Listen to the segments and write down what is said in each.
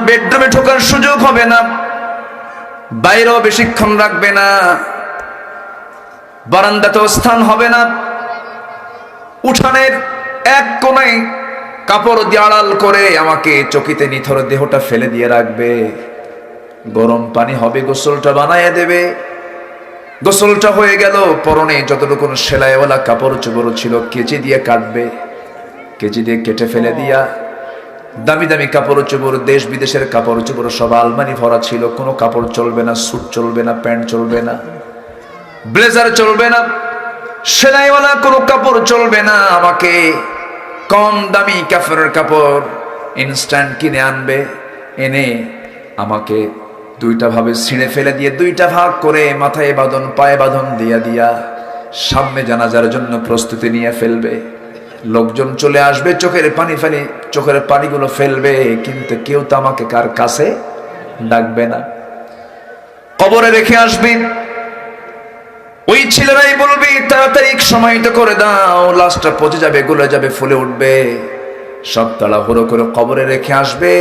বেডরুমে ঢোকার সুযোগ হবে না, বাইরেও বেশিক্ষণ রাখবে না, বারান্দাতেও স্থান হবে না, উঠানের এক কোণায় কাপড় দিয়ে আড়াল করে আমাকে চকিতে নিথর দেহটা ফেলে দিয়ে রাখবে। গরম পানি হবে, গোসলটা বানাইয়া দেবে। গোসলটা হয়ে গেল, পরনে যতটুকু সেলাইওয়ালা কাপড় চোপড় ছিল কেচি দিয়ে কাটবে, কেচি দিয়ে কেটে ফেলে দিয়া দামি দামি কাপড় চোপড়, দেশ বিদেশের কাপড় চোপড় সব আলমারি ভরা ছিল। কোনো কাপড় চলবে না, স্যুট চলবে না, প্যান্ট চলবে না, ব্লেজার চলবে না, সেলাইওয়ালা কোনো কাপড় চলবে না। আমাকে কম দামি কাপড়ের কাপড় ইনস্ট্যান্ট কিনে আনবে, এনে আমাকে দুইটা ভাবে ছিঁড়ে ফেলে দিয়ে দুইটা ভাগ করে মাথায় বাঁধন পায়ে বাঁধন দিয়া দিয়া সামনে জানাজার জন্য প্রস্তুতি নিয়ে ফেলবে। লোকজন চলে আসবে, চোখের পানিগুলো ফেলবে, কিন্তু কেউ তো আমাকে কার কাছে ডাকবে না। কবরে রেখে আসবে, ওই ছেলেরাই বলবে তাড়াতাড়ি সময়টা করে দাও, লাশটা পচে যাবে, গলে যাবে, ফুলে উঠবে। সব তাড়াহুড়ো করে কবরে রেখে আসবে।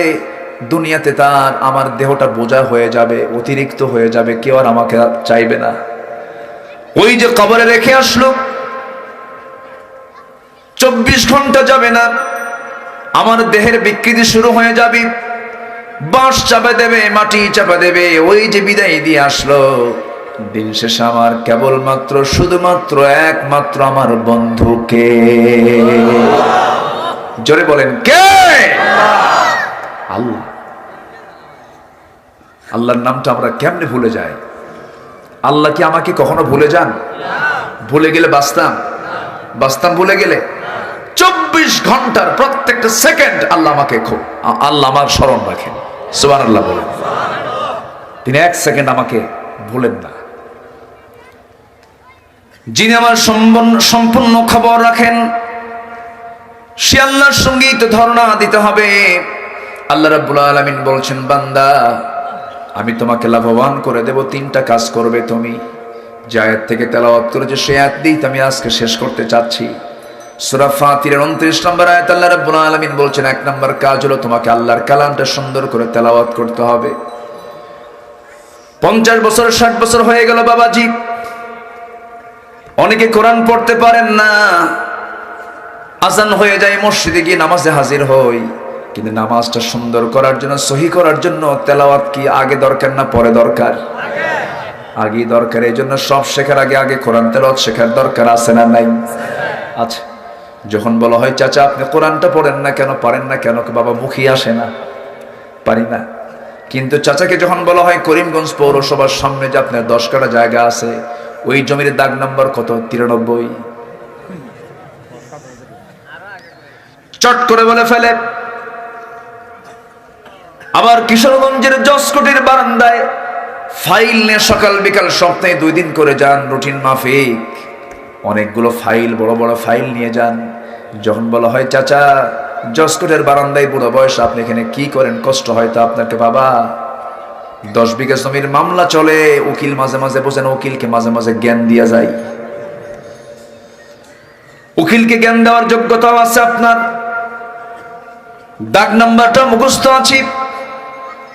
দুনিয়াতে তার আমার দেহটা বোঝা হয়ে যাবে, অতিরিক্ত হয়ে যাবে, কেউ আর আমাকে চাইবে না। ওই যে কবরে রেখে আসলো, 24 ঘন্টা যাবে না, আমার দেহের বিকৃতি শুরু হয়ে যাবে। বাঁশ চাপা দেবে, মাটি চাপা দেবে। ওই যে বিদায় দিয়ে আসলো, দিন শেষে আমার কেবলমাত্র শুধুমাত্র একমাত্র আমার বন্ধুকে। জোরে বলেন কে? আল্লাহ। আল্লাহর নামটা আমরা কেমনে ভুলে যাই? আল্লাহ কি আমাকে কখনো ভুলে যান? ভুলে গেলে বাঁচতাম ভুলে গেলে? 24 ঘন্টার প্রত্যেকটা সেকেন্ড আল্লাহ আমার স্মরণ রাখেন। সুবহানাল্লাহ বলেন। তিনি এক সেকেন্ড আমাকে ভুলেন না। যিনি আমার সম্পূর্ণ খবর রাখেন, সে আল্লাহর সঙ্গেই তো ধর্ণা দিতে হবে। আল্লাহ রাব্বুল আলামিন বলছেন, বান্দা আমি তোমাকে লাভবান করে দেব, 3টা কাজ করবে তুমি। যে আয়াত থেকে তেলাওয়াত করেছে সে আয়াত দিয়ে আমি আজকে শেষ করতে চাচ্ছি। সূরা ফাতিরের 29 নম্বর আয়াত আল্লাহ রাব্বুল আলামিন বলছেন, 1 নম্বর কাজ হলো তোমাকে আল্লাহর কালামটা সুন্দর করে তেলাওয়াত করতে হবে। 50 বছর 60 বছর হয়ে গেল বাবাজি, অনেকে কোরআন পড়তে পারেন না। আজান হয়ে যায়, মসজিদে গিয়ে নামাজে হাজির হই, কিন্তু নামাজটা সুন্দর করার জন্য, সহি করার জন্য তেলাওয়াত কি আগে দরকার না পরে দরকার? আগে দরকার। এই জন্য সব শেখার আগে কোরআন তেলাওয়াত শেখার দরকার আছে না নাই? আচ্ছা, যখন বলা হয় চাচা আপনি কোরআনটা পড়েন না কেন, পারেন না কেন? বাবা মুখই আসে না, পারি না। কিন্তু চাচাকে যখন বলা হয় করিমগঞ্জ পৌরসভার সামনে যে আপনার 10 কাঠা জায়গা আছে, ওই জমির দাগ নাম্বার কত? 93। চট করে বলে ফেলে। আবার কিশোরগঞ্জের জসকোটির বারান্দায় ফাইল নিয়ে সকাল বিকাল সপ্তাহে 2 দিন করে যান, রুটিন মাফিক অনেকগুলো ফাইল, বড় বড় ফাইল নিয়ে যান। যখন বলা হয় চাচা জসকোটের বারান্দায় বুড়ো বয়স আপনি এখানে কি করেন, কষ্ট হয়তো আপনাকে, বাবা 10 বিঘা জমির মামলা চলে, উকিল মাঝে মাঝে বোঝেন, উকিলকে মাঝে মাঝে জ্ঞান দিয়া যায়। উকিলকে জ্ঞান দেওয়ার যোগ্যতাও আছে আপনার, দাগ নাম্বারটা মুখস্থ আছে।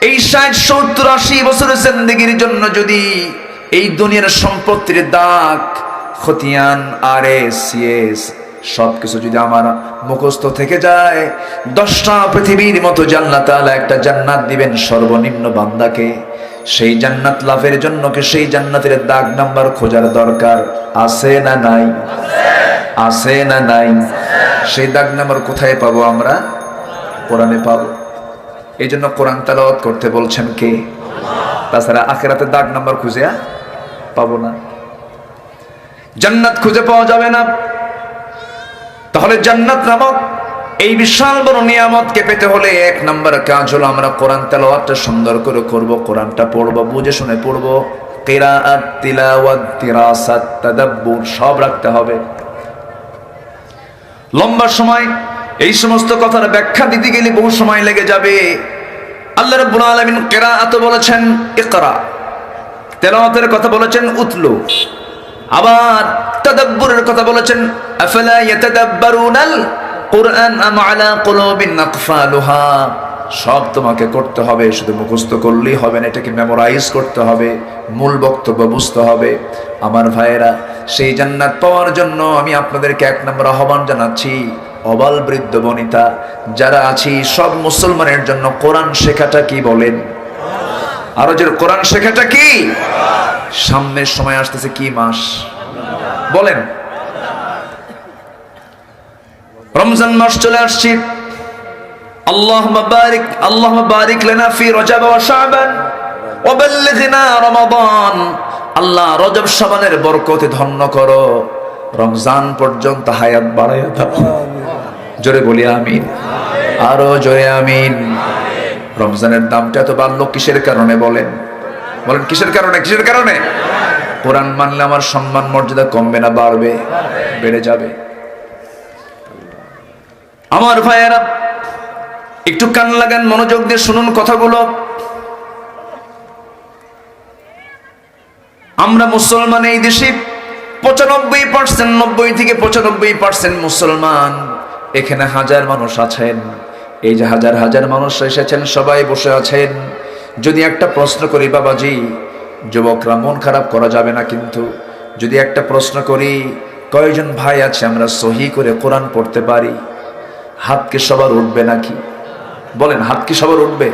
এই 60 70 80 বছরের জিন্দেগির জন্য যদি এই দুনিয়ার সম্পত্তির দাগ, খতিয়ান, আরএস সবকিছু যদি আমার মুখস্থ থেকে যায়, 10টা পৃথিবীর মতো জান্নাত, আল্লাহ একটা জান্নাত দিবেন সর্বনিম্ন বান্দাকে। সেই জান্নাত লাভের জন্য কি সেই জান্নাতের দাগ নাম্বার খোঁজার দরকার আছে না নাই? আছে না নাই? সেই দাগ নাম্বার কোথায় পাবো আমরা? কোরআনে পাবো। এই জন্য কোরআন তেলাওয়াত করতে বলছেন কে? তাছাড়া আখিরাতে দাগ নাম্বার খুঁজে পাবো না, জান্নাত খুঁজে পাওয়া যাবে না। তাহলে জান্নাত নামক এই বিশাল বড় নিয়ামতকে পেতে হলে 1 নম্বর কাজ হলো আমরা কোরআন তেলাওয়াতটা সুন্দর করে করব, কোরআনটা পড়বো, বুঝে শুনে পড়বো। কিরাআত, তিলাওয়াত, দিরাসাত, তাদাব্বুর সব রাখতে হবে। লম্বা সময় এই সমস্ত কথার ব্যাখ্যা দিতে গেলে বহু সময় লেগে যাবে। আল্লাহ রাব্বুল আলামিন কিরাআত বলেছেন ইকরা, তেলাওয়াতের কথা বলেছেন উতলু, আবার তাদাব্বুরের কথা বলেছেন আফালা ইয়াতাদাব্বারুনাল কুরআন আম আলা কুলুবিন আকফালুহা। সব তোমাকে করতে হবে, শুধু মুখস্থ করলেই হবে না, এটাকে মেমোরাইজ করতে হবে, মূল বক্তব্য বুঝতে হবে। আমার ভাইয়েরা, সেই জান্নাত পাওয়ার জন্য আমি আপনাদেরকে এক নম্বর আহ্বান জানাচ্ছি, অবাল বৃদ্ধ বনিতা যারা আছি সব মুসলমানের জন্য কোরআন শেখাটা কি বলেন, আরো যে কোরআন শেখাটা কি। সামনের সময় আসতেছে কি মাস বলেন? রমজান মাস চলে আসছে। আল্লাহুম্মা বারিক লানা ফি রজব ওয়া শাবান ওয়া বাল্লিগনা রমাদান। আল্লাহ রজব শাবানের বরকতে ধন্য করো, রমজান পর্যন্ত হায়াত বাড়াইয়া দাও। জোরে বলি আমিন, আরো জোরে আমিন। রমজানের দামটা এত বাড়লো কিসের কারণে বলেন? বলেন কিসের কারণে? কিসের কারণে? কোরআন মানলে আমার সম্মান মর্যাদা কমবে না বাড়বে? বেড়ে যাবে। আমার ভাইয়েরা, একটু কান লাগান, মনোযোগ দিয়ে শুনুন কথাগুলো। আমরা মুসলমান এই দেশে 95%, 90 থেকে 95% মুসলমান। এখানে হাজার মানুষ আছেন, এই যে হাজার হাজার মানুষ এসেছেন, সবাই বসে আছেন। যদি একটা প্রশ্ন করি বাবাজি, যুবকরা মন খারাপ করা যাবে না, কিন্তু যদি একটা প্রশ্ন করি, কয়জন ভাই আছে আমরা সহি করে কোরআন পড়তে পারি? হাত কি সবার উঠবে নাকি? বলেন, হাত কি সবার উঠবে?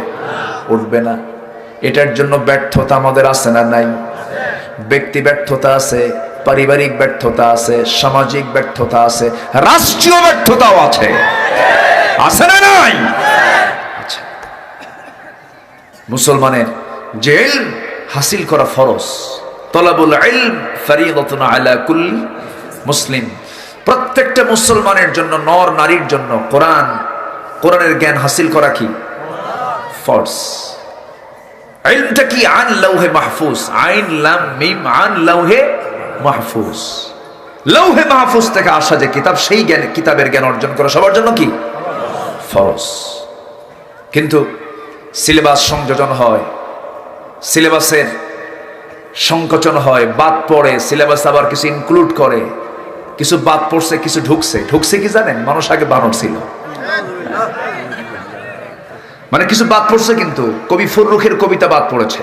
উঠবে না। এটার জন্য ব্যর্থতা আমাদের আছে না নাই? ব্যক্তি ব্যর্থতা আছে, পারিবারিক ব্যর্থতা আছে, সামাজিক ব্যর্থতা আছে, রাষ্ট্রীয় ব্যর্থতাও আছে, আছে না নাই? আচ্ছা, মুসলমানের যে ইলম হাসিল করা ফরজ, তলাবুল ইলম ফরিদাতুন আলা কুল্লি মুসলিম। প্রত্যেকটা মুসলমানের জন্য, নর নারীর জন্য কোরআনের জ্ঞান হাসিল করা কি ফরজ। ইলমটা কি? আন লাউহে মাহফুজ, আইন লাম মিম, আন লাউহে মাহফুজ। লাউহে মাহফুজ থেকে আসা যে কিতাব, সেই জ্ঞান, কিতাবের জ্ঞান অর্জন করা সবার জন্য কি ফরজ। কিন্তু সিলেবাস সংযোজন হয়, সিলেবাসের সংকোচন হয়, বাদ পড়ে, সিলেবাস আবার কিছু ইনক্লুড করে, কিছু বাদ পড়ছে, কিছু ঢুকছে কি জানেন? মানুষ আগে বানর ছিল, মানে কিছু বাদ পড়ছে, কিন্তু কবি ফররুখের কবিতা বাদ পড়েছে,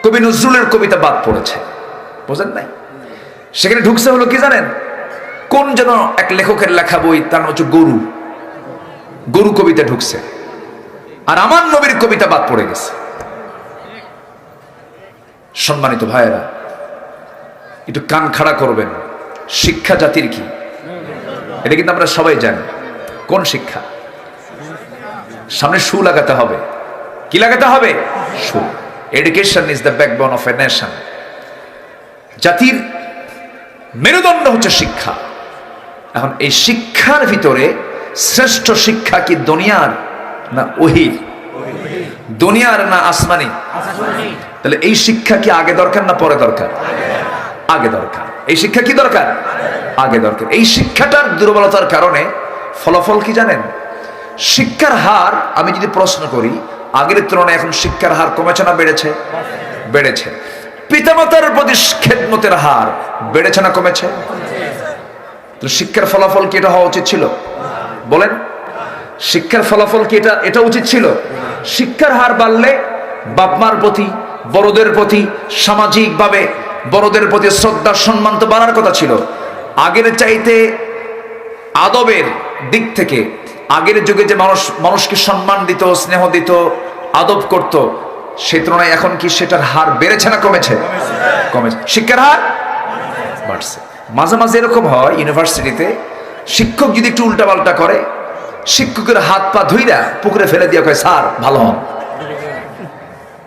কবি নজরুলের কবিতা বাদ পড়েছে, বুঝেন নাই? সেখানে ঢুকছে হলো কি জানেন? কোন যেন এক লেখকের লেখা বই, তার নাম হচ্ছে গরু কবিতা ঢুকছে, আর আমার নবীর কবিতা বাদ পড়ে গেছে। সম্মানিত ভাইয়েরা, একটু কান খাড়া করবেন। শিক্ষা জাতির কি, এটা কিন্তু আমরা সবাই জানি। কোন শিক্ষা? সামনে সু লাগাতে হবে। কি লাগাতে হবে? সু। Education is the backbone of a nation. জাতির মেরুদণ্ড হচ্ছে শিক্ষা। এখন এই শিক্ষার ভিতরে শ্রেষ্ঠ শিক্ষা কি দুনিয়ার না ওহির? দুনিয়ার না আসমানি? তাহলে এই শিক্ষা কি আগে দরকার না পরে দরকার? আগে দরকার। এই শিক্ষা কি দরকার? আগে দরকার। এই শিক্ষাটার দুর্বলতার কারণে ফলাফল কি জানেন? শিক্ষার হার, আমি যদি প্রশ্ন করি, আগের তুলনায় এখন শিক্ষার হার কমেছে না বেড়েছে? বেড়েছে। পিতামাতার প্রতি খেদমতের হার বেড়েছে না কমেছে? তো শিক্ষার ফলাফল কি এটা হওয়া উচিত ছিল? বলেন, শিক্ষার ফলাফল কি এটা উচিত ছিল? শিক্ষার হার বাড়লে বাপমার প্রতি, বড়দের প্রতি, সামাজিকভাবে বড়দের প্রতি শ্রদ্ধা সম্মান তো বাড়ার কথা ছিল। আগের চাইতে আদবের দিক থেকে, আগের যুগে যে মানুষকে সম্মান দিত, স্নেহ দিত, আদব করত, সেই তুলনায় এখন কি সেটার হার বেড়েছে না কমেছে? কমেছে। শিক্ষার হার বাড়ছে। মাঝে মাঝে এরকম হয়, ইউনিভার্সিটিতে শিক্ষক যদি একটু উল্টাপাল্টা করে, শিক্ষকের হাত পা ধুইরা পুকুরে ফেলে দিয়ে কয়, স্যার ভালো হন।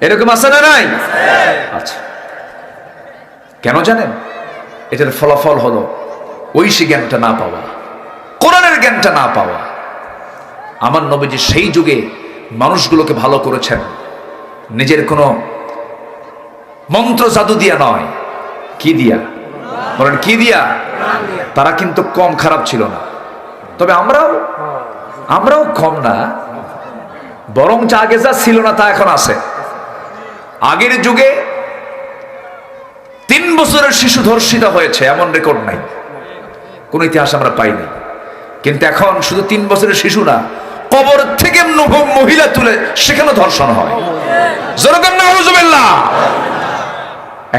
এরকম আছে না নাই? আচ্ছা, কেন জানেন? এটার ফলাফল হলো ঐশী জ্ঞানটা না পাওয়া, কোরআনের জ্ঞানটা না পাওয়া। আমার নবীজি সেই যুগে মানুষগুলোকে ভালো করেছেন, নিজের কোনো মন্ত্র জাদু দিয়া নয়। কি দিয়া? বলেন, কি দিয়া? তারা কিন্তু কম খারাপ ছিল না। তবে আমরাও কম না, বরং যা আগে যা ছিল না তা এখন আছে। আগের যুগে 3 বছরের শিশু ধর্ষিত হয়েছে, এমন রেকর্ড নাই, কোন ইতিহাস আমরা পাইনি। কিন্তু এখন শুধু 3 বছরের শিশু না, কবর থেকে মহিলা তুলে সেখানে ধর্ষণ হয়। জোরে নাউজুবিল্লাহ।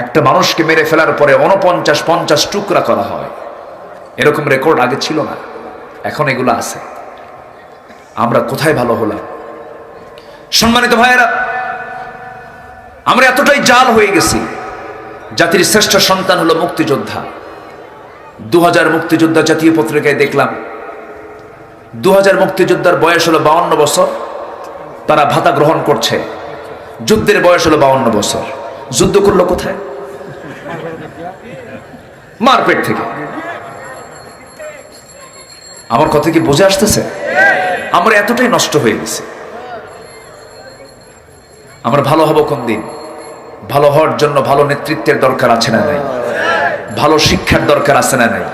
একটা মানুষকে মেরে ফেলার পরে 49-50 টুকরা করা হয়। এরকম রেকর্ড আগে ছিল না, এখন এগুলো আছে। আমরা কোথায় ভালো হলাম? সম্মানিত ভাইয়েরা, আমরা এতটাই জাল হয়ে গেছি। জাতির শ্রেষ্ঠ সন্তান হলো মুক্তিযোদ্ধা। 2000 মুক্তিযোদ্ধা জাতীয় পত্রিকায় দেখলাম 2000 মুক্তিযোদ্ধার বয়স হলো 52 বছর, তারা ভাতা গ্রহণ করছে। যুদ্ধের বয়স হলো 52 বছর। যুদ্ধ করলো কোথায়? মারপেট থেকে। আমার কথা কি বুঝে আসতেছে? আমরা এতটাই নষ্ট হয়ে গেছি। আমরা ভালো হব কোন দিন? ভালো হওয়ার জন্য ভালো নেতৃত্বের দরকার আছে না নাই? ভালো শিক্ষার দরকার আছে না নাই?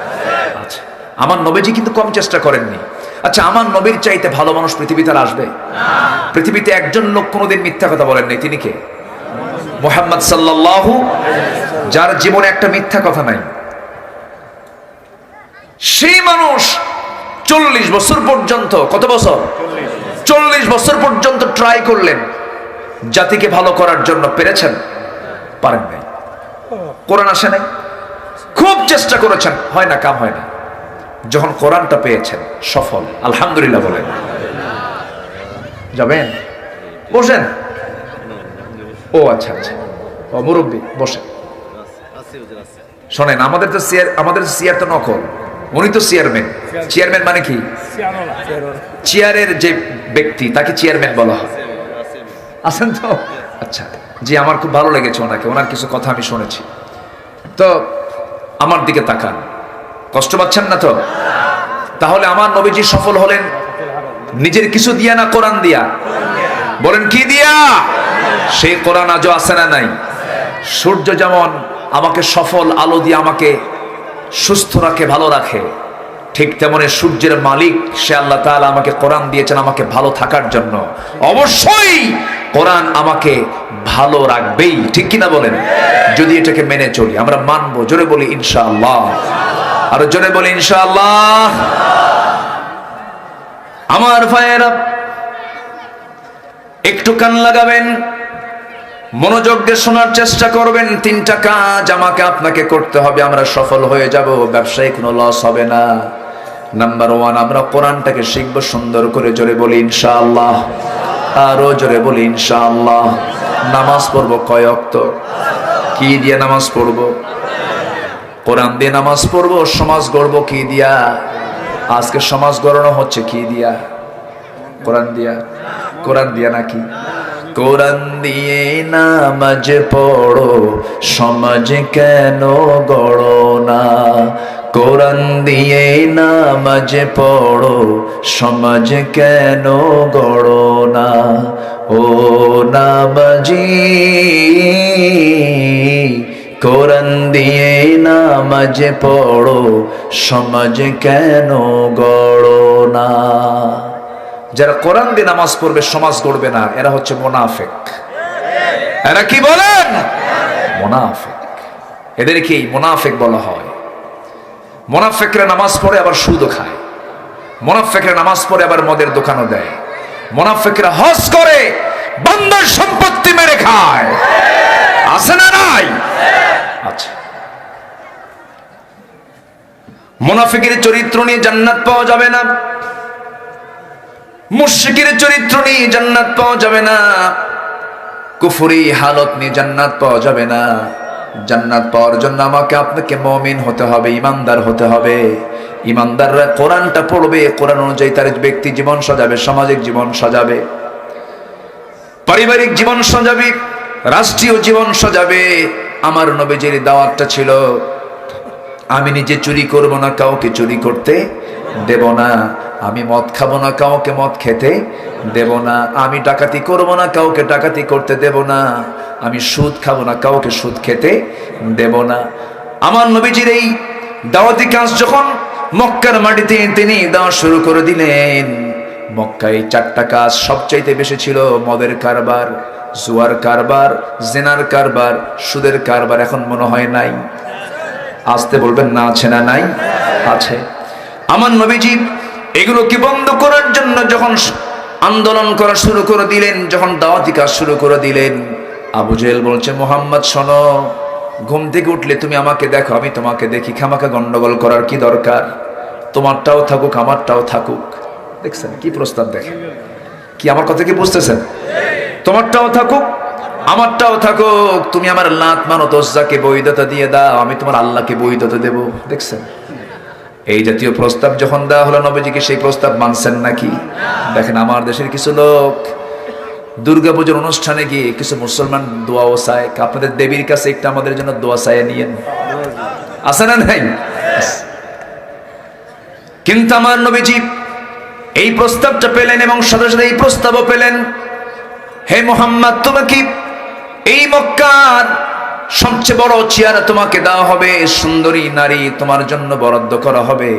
আচ্ছা, আমার নবীজি কিন্তু কম চেষ্টা করেননি। আচ্ছা, আমার নবীর চাইতে ভালো মানুষ পৃথিবীতে আর আসবে? পৃথিবীতে একজন লোক কোনোদিন মিথ্যা কথা বলেন নাই, তিনি কে? মুহাম্মদ সাল্লাল্লাহু, যার জীবনে একটা মিথ্যা কথা নাই। সেই মানুষ 40 বছর পর্যন্ত, কত বছর? 40 বছর পর্যন্ত ট্রাই করলেন জাতিকে ভালো করার জন্য। পেরেছেন? পারেন নাই। কোরআন আসে নাই, খুব চেষ্টা করেছেন, হয় না, কাম হয় না। যখন কোরআনটা পেয়েছেন সফল, আলহামদুলিল্লাহ বলেন। যাবেন? বসেন। ও আচ্ছা আচ্ছা, ও মুরব্বী বসেন। শোনেন, আমাদের চেয়ার তো নকল, উনি তো চেয়ারম্যান। চেয়ারম্যান মানে কি? চেয়ারের যে ব্যক্তি তাকে চেয়ারম্যান বলা হয়। আছেন তো? আচ্ছা জি, আমার খুব ভালো লেগেছে ওনাকে, ওনার কিছু কথা আমি শুনেছি। তো আমার দিকে তাকান, কষ্ট পাচ্ছেন না তো? তাহলে আমার নবীজি সফল হলেন নিজের কিছু দিয়া না কোরআন দিয়া? বলেন কি দিয়া? সেই কোরআন আজও আছে না নাই? সূর্য যেমন আমাকে সফল আলো দিয়ে আমাকে সুস্থ রাখে, ভালো রাখে, ঠিক তেমনি সূর্যের মালিক সে আল্লাহ তাআলা আমাকে কোরআন দিয়েছেন আমাকে ভালো থাকার জন্য। অবশ্যই কোরআন আমাকে ভালো রাখবেই, ঠিক কিনা বলেন? যদি এটাকে মেনে চলি, আমরা মানবো। জোরে বলি ইনশাআল্লাহ, আরো জোরে বলি ইনশাআল্লাহ। আমার ভাইয়েরা, একটু কান লাগাবেন, মনোযোগ দিয়ে শোনার চেষ্টা করবেন। 3টা কাজ আমাকে আপনাকে করতে হবে, আমরা সফল হয়ে যাব, ব্যবসায় কোনো লস হবে না। নাম্বার 1, আমরা কোরআনটাকে শিখবো সুন্দর করে। জোরে বলি ইনশাআল্লাহ, আরো জোরে বলি ইনশাআল্লাহ। নামাজ পড়বো কয় ওয়াক্ত? কি দিয়ে নামাজ পড়বো? কোরআন দিয়ে নামাজ পড়বো। সমাজ গড়বো কি দিয়া? আজকে সমাজ গড়ানো হচ্ছে কি দিয়া? কোরআন দিয়া। কোরআন দিয়া নাকি? কোরআন দিয়ে নামাজ পড়ো, সমাজ কেন গড়ো না? কোরআন দিয়ে নামাজ পড়ো, সমাজ কেন গড়ো না? ও নামাজি, কোরআন দিয়ে নামাজ পড়ো, সমাজ কেন গড়ো না? যারা কোরআন দিয়ে নামাজ পড়বে, সমাজ গড়বে না, এরা হচ্ছে মুনাফিক। এরা কি বলেন? মুনাফিক। এদেরকে মুনাফিক বলা হয়। মুনাফিকরা নামাজ পড়ে আবার সুদও খায়, মুনাফিকরা নামাজ পড়ে আবার মদের দোকানও দেয়, মুনাফিকরা হজ করে বান্দার সম্পত্তি মেরে খায়। আছে না নাই? আচ্ছা, মুনাফিকের চরিত্র নিয়ে জান্নাত পাওয়া যাবে না, মুশরিকের চরিত্র নিয়ে জান্নাত পাওয়া যাবে না, কুফরি হালত নিয়ে জান্নাত পাওয়া যাবে না। জান্নাত পাওয়ার জন্য আমাকে আপনাকে মুমিন হতে হবে, ইমানদার হতে হবে। ইমানদাররা কোরআনটা পড়বে, কোরআন অনুযায়ী তার ব্যক্তি জীবন সাজাবে, সামাজিক জীবন সাজাবে, পারিবারিক জীবন সাজাবে, রাষ্ট্রীয় জীবন সাজাবে। আমার নবীজির দাওয়াতটা ছিল, আমি নিজে চুরি করব না, কাউকে চুরি করতে দেব না। আমি মদ খাবো না, কাউকে মদ খেতে দেব না। আমি ডাকাতি করব না, কাউকে ডাকাতি করতে দেব না। আমি সুদ খাবো না, কাউকে সুদ খেতে দেব না। আমার নবীজির এই দাওয়াতি কাজ যখন মক্কার মাটিতে তিনি দেওয়া শুরু করে দিলেন, মক্কায় 4টা কাজ সবচাইতে বেশি ছিল: মদের কারবার, জুয়ার কারবার, জেনার কারবার, সুদের কারবার। এখন মনে হয় নাই? আসতে বলবেন না, আছে না নাই? আছে। আমার নবীজি এগুলোকে বন্ধ করার জন্য যখন আন্দোলন করা শুরু করে দিলেন, যখন দাওয়াতি কাজ শুরু করে দিলেন, আবু জেহেল বলছে, মুহাম্মদ শোনো, ঘুম থেকে উঠলে তুমি আমাকে দেখো, আমি তোমাকে দেখি, খামাখা গন্ডগোল করার কি দরকার? তোমারটাও থাকুক, আমারটাও থাকুক। দেখছেন কি প্রস্তাব? দেখেন কি, আমার কথা কি বুঝতেছেন? তোমারটাও থাকুক, আমারটাও থাকুক, তুমি আমার লাত মানত উজ্জাকে বৈধতা দিয়ে দাও, আমি তোমার আল্লাহকে বৈধতা দেব। দেখছেন এই জাতীয় প্রস্তাব যখন দেওয়া হলো, নবীজিকে সেই প্রস্তাব মানছেন নাকি? দেখেন আমার দেশের কিছু লোক দুর্গাপূজার অনুষ্ঠানে গিয়ে কিছু মুসলমান দোয়াও চায়, আপনাদের দেবীর কাছে একটা আমাদের জন্য দোয়া চায় নিয়েন, আছে না নাই? কিন্তু আমার নবীজি এই প্রস্তাবটা পেলেন এবং সাথে সাথে এই প্রস্তাবও পেলেন, হে মুহাম্মদ, তোমাকে এই মক্কার সবচেয়ে বড় চেয়ার তোমাকে দেওয়া হবে, সুন্দরী নারী তোমার জন্য বরাদ্দ করা হবে,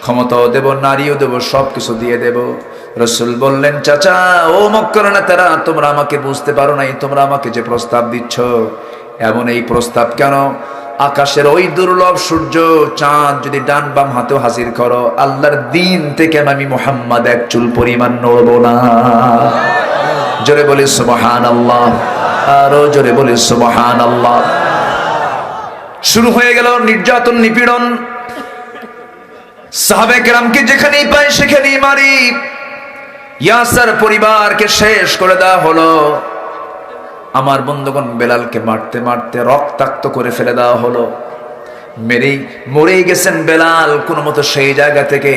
ক্ষমতাও দেব, নারীও দেব, সবকিছু দিয়ে দেব। রাসূল বললেন, চাচা, ও মক্কার নেতারা, তোমরা আমাকে বুঝতে পারো নাই, তোমরা আমাকে যে প্রস্তাব দিচ্ছ, এমন এই প্রস্তাব কেন? আকাশের ওই দুর্লভ সূর্য চাঁদ যদি ডান বাম হাতেও হাজির করো, আল্লাহর দিন থেকে আমি মুহাম্মদ এক চুল পরিমাণ নড়ব না। জোরে বলি সুবহানাল্লাহ, আরো জোরে বলি সুবহানাল্লাহ। শুরু হয়ে গেল নির্যাতন, নিপীড়ন। সাহাবায়ে কেরামকে যেখানেই পায় সেখানেই মারি। ইয়াসার পরিবারকে শেষ করে দেওয়া হলো। আমার বন্ধুগণ, বেলালকে মারতে মারতে রক্তাক্ত করে ফেলে দেওয়া হলো। মেরেই মরেই গেছেন বেলাল। কোনো মতো সেই জায়গা থেকে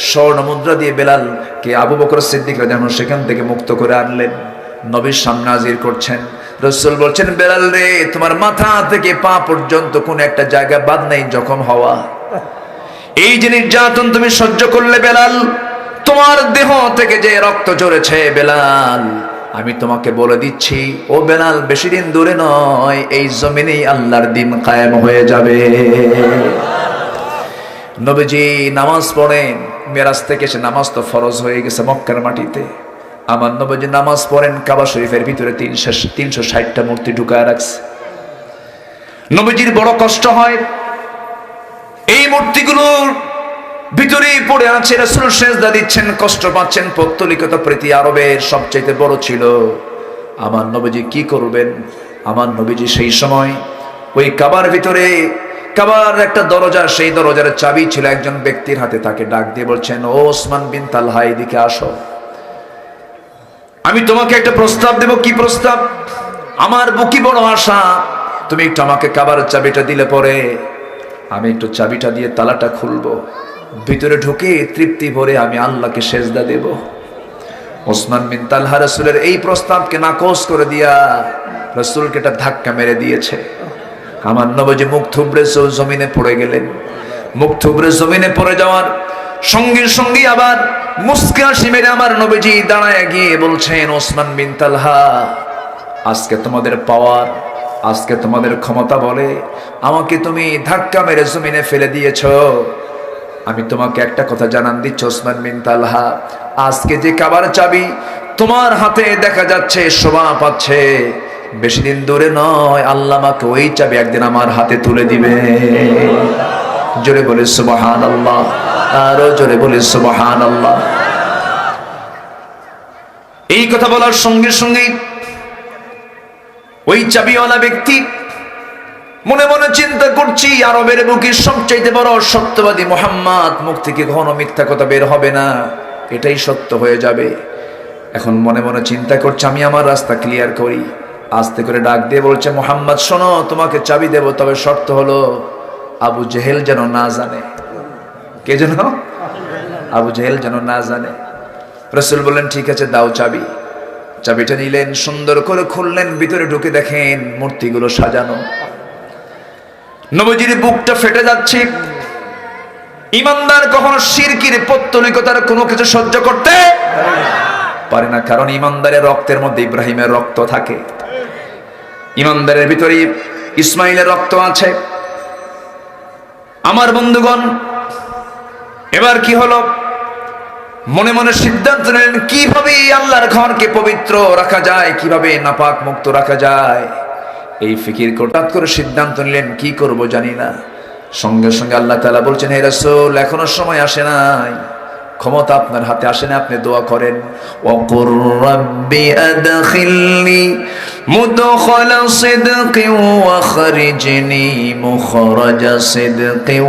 স্বর্ণ মুদ্রা দিয়ে বেলালকে আবু বকর সিদ্দিক রাদিয়াল্লাহু আনহু সেখান থেকে মুক্ত করে আনলেন, নবীর সামনে হাজির করছেন। রাসূল বলছেন, বেলাল রে, তোমার মাথা থেকে পা পর্যন্ত কোন একটা জায়গা বাদ নাই জখম হওয়া। এই যে নির্যাতন তুমি সহ্য করলে বেলাল, তোমার দেহ থেকে যে রক্ত ঝরেছে বেলাল, আমি তোমাকে বলে দিচ্ছি, ও বেলাল, বেশি দিন দূরে নয়, এই জমিনেই আল্লাহর দ্বীন কায়েম হয়ে যাবে। নবীজি নামাজ পড়েন, মেরাজ থেকে এসে নামাজ তো ফরজ হয়ে গেছে মক্কার মাটিতে। আমার নবীজি নামাজ পড়েন, কাবা শরীফের ভিতরে 360টা মূর্তি ঢুকায় রাখছে। নবীজির বড় কষ্ট হয়, এই মূর্তিগুলোর ভিতরেই পড়ে আছে, রাসূল সেজদা দিচ্ছেন, কষ্ট পাচ্ছেন। পৌত্তলিকতা প্রীতি আরবের সবচাইতে বড় ছিল। আমার নবীজি কি করবেন? আমার নবীজি সেই সময় ওই কাবার ভিতরে, কাবার একটা দরজা, সেই দরজার চাবি ছিল একজন ব্যক্তির হাতে। তাকে ডাক দিয়ে বলছেন, ও ওসমান বিন তালহা, এদিকে আসো, আমি তোমাকে একটা প্রস্তাব দেব। কি প্রস্তাব? আমার বুকি বড় আশা, তুমি একটু আমাকে কাবার চাবিটা দিলে পরে আমি একটু চাবিটা দিয়ে তালাটা খুলবো, ভিতরে ঢুকে তৃপ্তি ভরে আমি আল্লাহকে সেজদা দেব। ওসমান বিন তালহা রাসূলের এই প্রস্তাবকে নাকচ করে দিয়া রাসূলকে একটা ধাক্কা মেরে দিয়েছে। আমার নবীজি মুখ থুবড়ে জমিনে পড়ে গেলেন। মুখ থুবড়ে জমিনে পড়ে যাওয়ার সঙ্গে সঙ্গে আবার মুস্কি হাসি মেরে আমার নবীজি দাঁড়ায় গিয়ে বলছেন, ওসমান বিন তালহা, আজকে তোমাদের পাওয়ার, আজকে তোমাদের ক্ষমতা বলে আমাকে তুমি ধাক্কা মেরে জমিনে ফেলে দিয়েছ। আমি তোমাকে একটা কথা জানান দিচ্ছি ওসমান বিন তালহা, আজকে যে কাবার চাবি তোমার হাতে দেখা যাচ্ছে, শোভা পাচ্ছে, বেশি দিন দূরে নয়, আল্লাহ আমাকে ওই চাবি একদিন আমার হাতে তুলে দিবে। জোরে বলে সুবহানাল্লাহ, আরো জোরে বলে সুবহানাল্লাহ। এই কথা বলার সঙ্গে সঙ্গেই ওই চাবিওয়ালা ব্যক্তি মনে মনে চিন্তা করছি, আরবের বুকে সবচাইতে বড় সত্যবাদী মুহাম্মদ, মুখ থেকে ঘন মিথ্যা কথা বের হবে না, এটাই সত্য হয়ে যাবে। এখন মনে মনে চিন্তা করছে, আমি আমার রাস্তা ক্লিয়ার করি। আস্তে করে ডাক দিয়ে বলছে, মুহাম্মদ শোনো, তোমাকে চাবি দেব, তবে শর্ত হলো আবু জেহেল যেন না জানে। কে যেন? আবু জেহেল যেন না জানে। রাসূল বললেন, ঠিক আছে, দাও চাবি। চাবিটা নিলেন, সুন্দর করে খুললেন, ভিতরে ঢুকে দেখেন মূর্তিগুলো সাজানো। নবীজির বুকটা ফেটে যাচ্ছে। ঈমানদার কখনো শিরকির, পৌত্তলিকতার কোনো কিছু সহ্য করতে পারে না, কারণ ঈমানদারের রক্তের মধ্যে ইব্রাহিমের রক্ত থাকে, ঈমানদারের ভিতরে ইসমাইলের রক্ত আছে। আমার বন্ধুগণ, এবার কি হলো? মনে মনে সিদ্ধান্ত নিলেন, কিভাবে আল্লাহর ঘরকে পবিত্র রাখা যায়, কিভাবে নাপাক মুক্ত রাখা যায়, এই ফিকির হঠাৎ করে সিদ্ধান্ত নিলেন, কি করব জানি না। সঙ্গে সঙ্গে আল্লাহ তাআলা বলছেন, হে রাসূল, এখনো সময় আসে নাই, ক্ষমতা আপনার হাতে আসে না, আপনি দোয়া করেন, ওয়াকুর রাব্বি আদখিলনি মুদখালা সিদকিন ওয়া খারিজনি মুখরাজা সিদকিন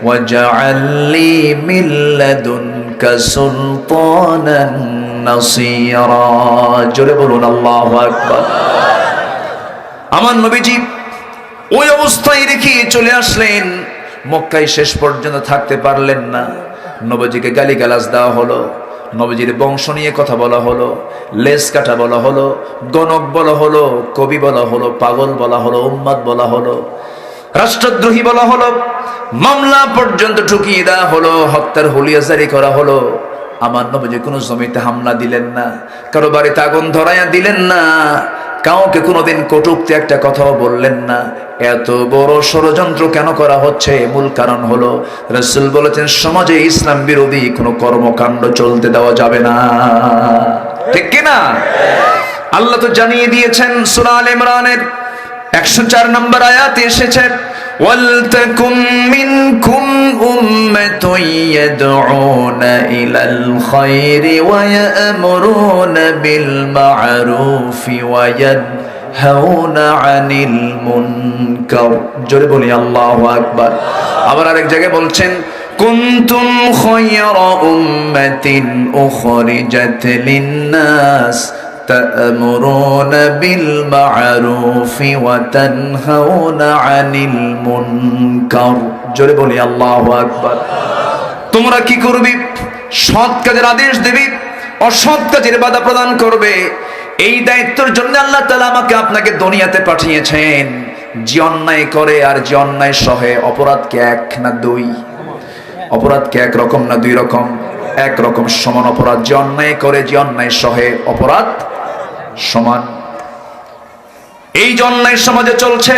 ওয়াজআল লি মিন লাদুনকা সুলতানান নাসীরা। জোরে বলুন আল্লাহু আকবার। আমার নবীজি ওই অবস্থায় রেখে চলে আসলেন। মক্কায় শেষ পর্যন্ত থাকতে পারলেন না। নবীজিকে গালিগালাজ দেওয়া হলো, নবীজির বংশ নিয়ে কথা বলা হলো, লেস কাটা বলা হলো, গণক বলা হলো, কবি বলা হলো, পাগল বলা হলো, উম্মাদ বলা হলো, রাষ্ট্রদ্রোহী বলা হলো, মামলা পর্যন্ত ঢুকিয়ে দেওয়া হলো, হত্যার হুলিয়া জারি করা হলো। আমার নবীজি কোনো জমিতে হামলা দিলেন না, কারো বাড়িতে আগুন ধরাইয়া দিলেন না, কাউকে কোনোদিন কটূক্তি একটা কথাও বললেন না। এত বড় ষড়যন্ত্র কেন করা হচ্ছে? মূল কারণ হলো রাসূল বলেছেন সমাজে ইসলাম বিরোধী কোনো কর্মকাণ্ড চলতে দেওয়া যাবে না। ঠিক কি না? আল্লাহ তো জানিয়ে দিয়েছেন, সূরা আলে ইমরানের 104 নম্বর আয়াতে এসেছে, ওয়ালতাকুম মিনকুম উম্মাতুন ইয়াদউনা ইলাল খায়রি ওয়া ইয়া'মুরুনা বিল মা'রুফি ওয়া ইয়ানহাউনা আনিল মুনকার। জোরে বলি আল্লাহু আকবার। আবার আরেক জায়গায় বলছেন, কুনতুম খায়রা উম্মাতিন উখরিজাত লিন-নাস তা'মুরুনা বিল মা'রুফি ওয়া তানহাউনা আনিল মুনকার। জোরে বলি আল্লাহু আকবার। তোমরা কি করবে? সৎ কাজের আদেশ দেবে, অসৎ কাজের বাধা প্রদান করবে। এই দায়িত্বের জন্য আল্লাহ তাআলা আমাকে আপনাকে দুনিয়াতে পাঠিয়েছেন। যে অন্যায় করে আর যে অন্যায় সহে, অপরাধ কি এক না দুই? অপরাধ কি এক রকম না দুই রকম? এক রকম, সমান অপরাধ। যে অন্যায় করে, যে অন্যায় সহে, অপরাধ সমান। এই যে অন্যায় সমাজে চলছে,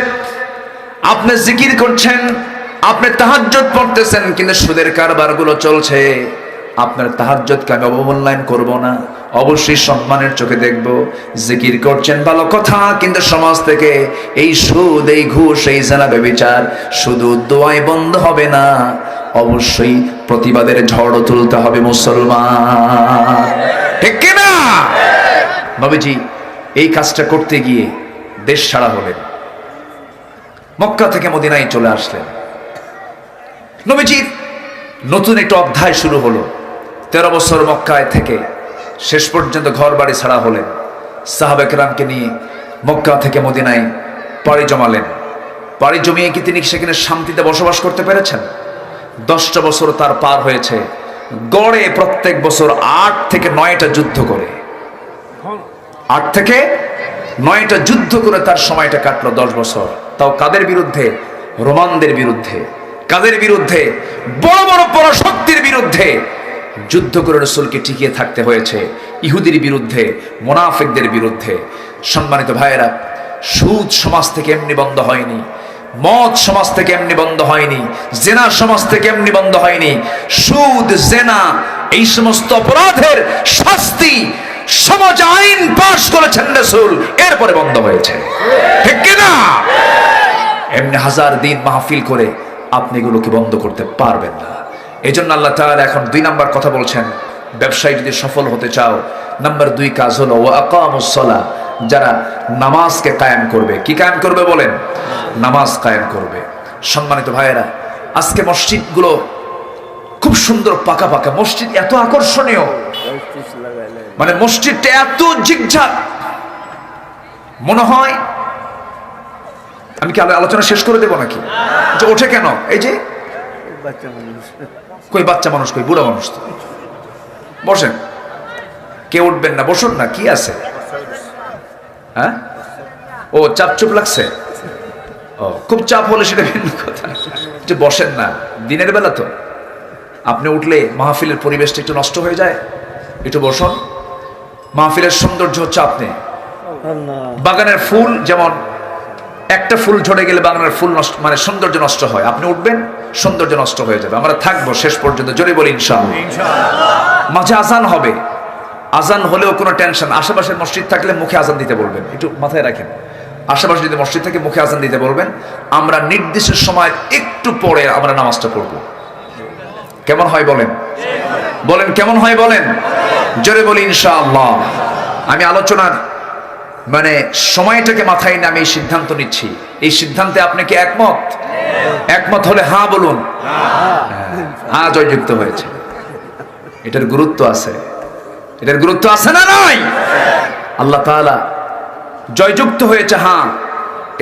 আপনি জিকির করছেন, আপনি তাহাজ্জুদ পড়তেছেন, কিন্তু সুদের কারবার গুলো চলছে, আপনার তাহাজ্জুদকে আমি অবমূল্যায়ন করব না, অবশ্যই সম্মানের চোখে দেখব। জিকির করছেন ভালো কথা, কিন্তু সমাজ থেকে এই সুদ, এই ঘুষ, এই জেনা, ব্যভিচার শুধু দোয়ায় বন্ধ হবে না, অবশ্যই প্রতিবাদের ঝড় তুলতে হবে মুসলমান। ঠিক কি না? নবীজি এই কাজটা করতে গিয়ে দেশ ছাড়া হলেন, মক্কা থেকে মদিনায় চলে আসলেন। নবীজির নতুন একটা অধ্যায় শুরু হলো। 13 বছর মক্কায় থেকে শেষ পর্যন্ত ঘর বাড়ি ছাড়া হলেন। সাহাবা কেরামকে নিয়ে মক্কা থেকে মদিনায় পাড়ি জমালেন। পাড়ি জমিয়ে কি তিনি সেখানে শান্তিতে বসবাস করতে পেরেছেন? 10টা বছর তার পার হয়েছে। গড়ে প্রত্যেক বছর 8 থেকে 9টা যুদ্ধ করে, 8 থেকে 9টা যুদ্ধ করে তার সময়টা কাটলো 10 বছর। তাও কাদের বিরুদ্ধে? রোমানদের বিরুদ্ধে। কাদের বিরুদ্ধে? বড় বড় পরাশক্তির বিরুদ্ধে যুদ্ধ করে রাসূলকে টিকিয়ে থাকতে হয়েছে। ইহুদির বিরুদ্ধে, মুনাফিকদের বিরুদ্ধে। সম্মানিত ভাইয়েরা, সুদ সমাজ থেকে এমনি বন্ধ হয়নি, মদ সমাজ থেকে এমনি বন্ধ হয়নি, জেনা সমাজ থেকে এমনি বন্ধ হয়নি। সুদ, জেনা, এই সমস্ত অপরাধের শাস্তি সমাজ আইন পাশ করেছেন রাসূল, এরপরে বন্ধ হয়েছে। ঠিক কি না? এমনি হাজার দিন মাহফিল করে আপনি এগুলোকে বন্ধ করতে পারবেন না। এই জন্য আল্লাহ তাআলা এখন 2 নাম্বার কথা বলছেন, ব্যবসায় যদি সফল হতে চাও, নাম্বার 2 কাজ হলো ওয়া আকামুস সালাহ, যারা নামাজকে কায়েম করবে। কি কায়েম করবে বলেন? নামাজ কায়েম করবে। সম্মানিত ভাইয়েরা, আজকে মসজিদগুলো খুব সুন্দর, পাকা পাকা মসজিদ, এত আকর্ষণীয়, মানে মসজিদটা এত ঝিকঝাক, মনে হয় আমি কি আলোচনা শেষ করে দেবো নাকি? যে ওঠে কেন? এই যে কই বাচ্চা মানুষ, কই বুড়া মানুষ? তো বসেন, কে উঠবেন না? বসুন না, কি আছে? হ্যাঁ, ও চাপ চুপ লাগছে। ও খুব চাপ হলে সেটা ভিন্ন কথা, যে বসেন না। দিনের বেলা তো আপনি উঠলে মাহফিলের পরিবেশটা একটু নষ্ট হয়ে যায়। একটু বসুন। মাহফিলের সৌন্দর্য হচ্ছে আপনি, বাগানের ফুল যেমন একটা ফুল ঝরে গেলে বাগানের ফুল নষ্ট, মানে সৌন্দর্য নষ্ট হয়। আপনি উঠবেন, সৌন্দর্য নষ্ট হয়ে যাবে। আমরা থাকবো শেষ পর্যন্ত, জোরে বলি ইনশাআল্লাহ। মাঝে আজান হবে, আজান হলেও কোনো টেনশন। আশেপাশের মসজিদ থাকলে মুখে আজান দিতে বলবেন, একটু মাথায় রাখেন। আশেপাশে যদি মসজিদ থাকে মুখে আজান দিতে বলবেন। আমরা নির্দিষ্ট সময় একটু পরে আমরা নামাজটা পড়ব। কেমন হয় বলেন? বলেন কেমন হয় বলেন, জোরে বলি ইনশাআল্লাহ। আমি আলোচনার মানে সময়টাকে মাথায় নিয়ে আমি এই সিদ্ধান্ত নিচ্ছি। এই সিদ্ধান্তে আপনি কি একমত? একমত হলে হ্যাঁ বলুন। হ্যাঁ জয়যুক্ত হয়েছে। এটার গুরুত্ব আছে, এটার গুরুত্ব আছে না নাই? আল্লাহ তাআলা জয়যুক্ত হয়েছে, হ্যাঁ,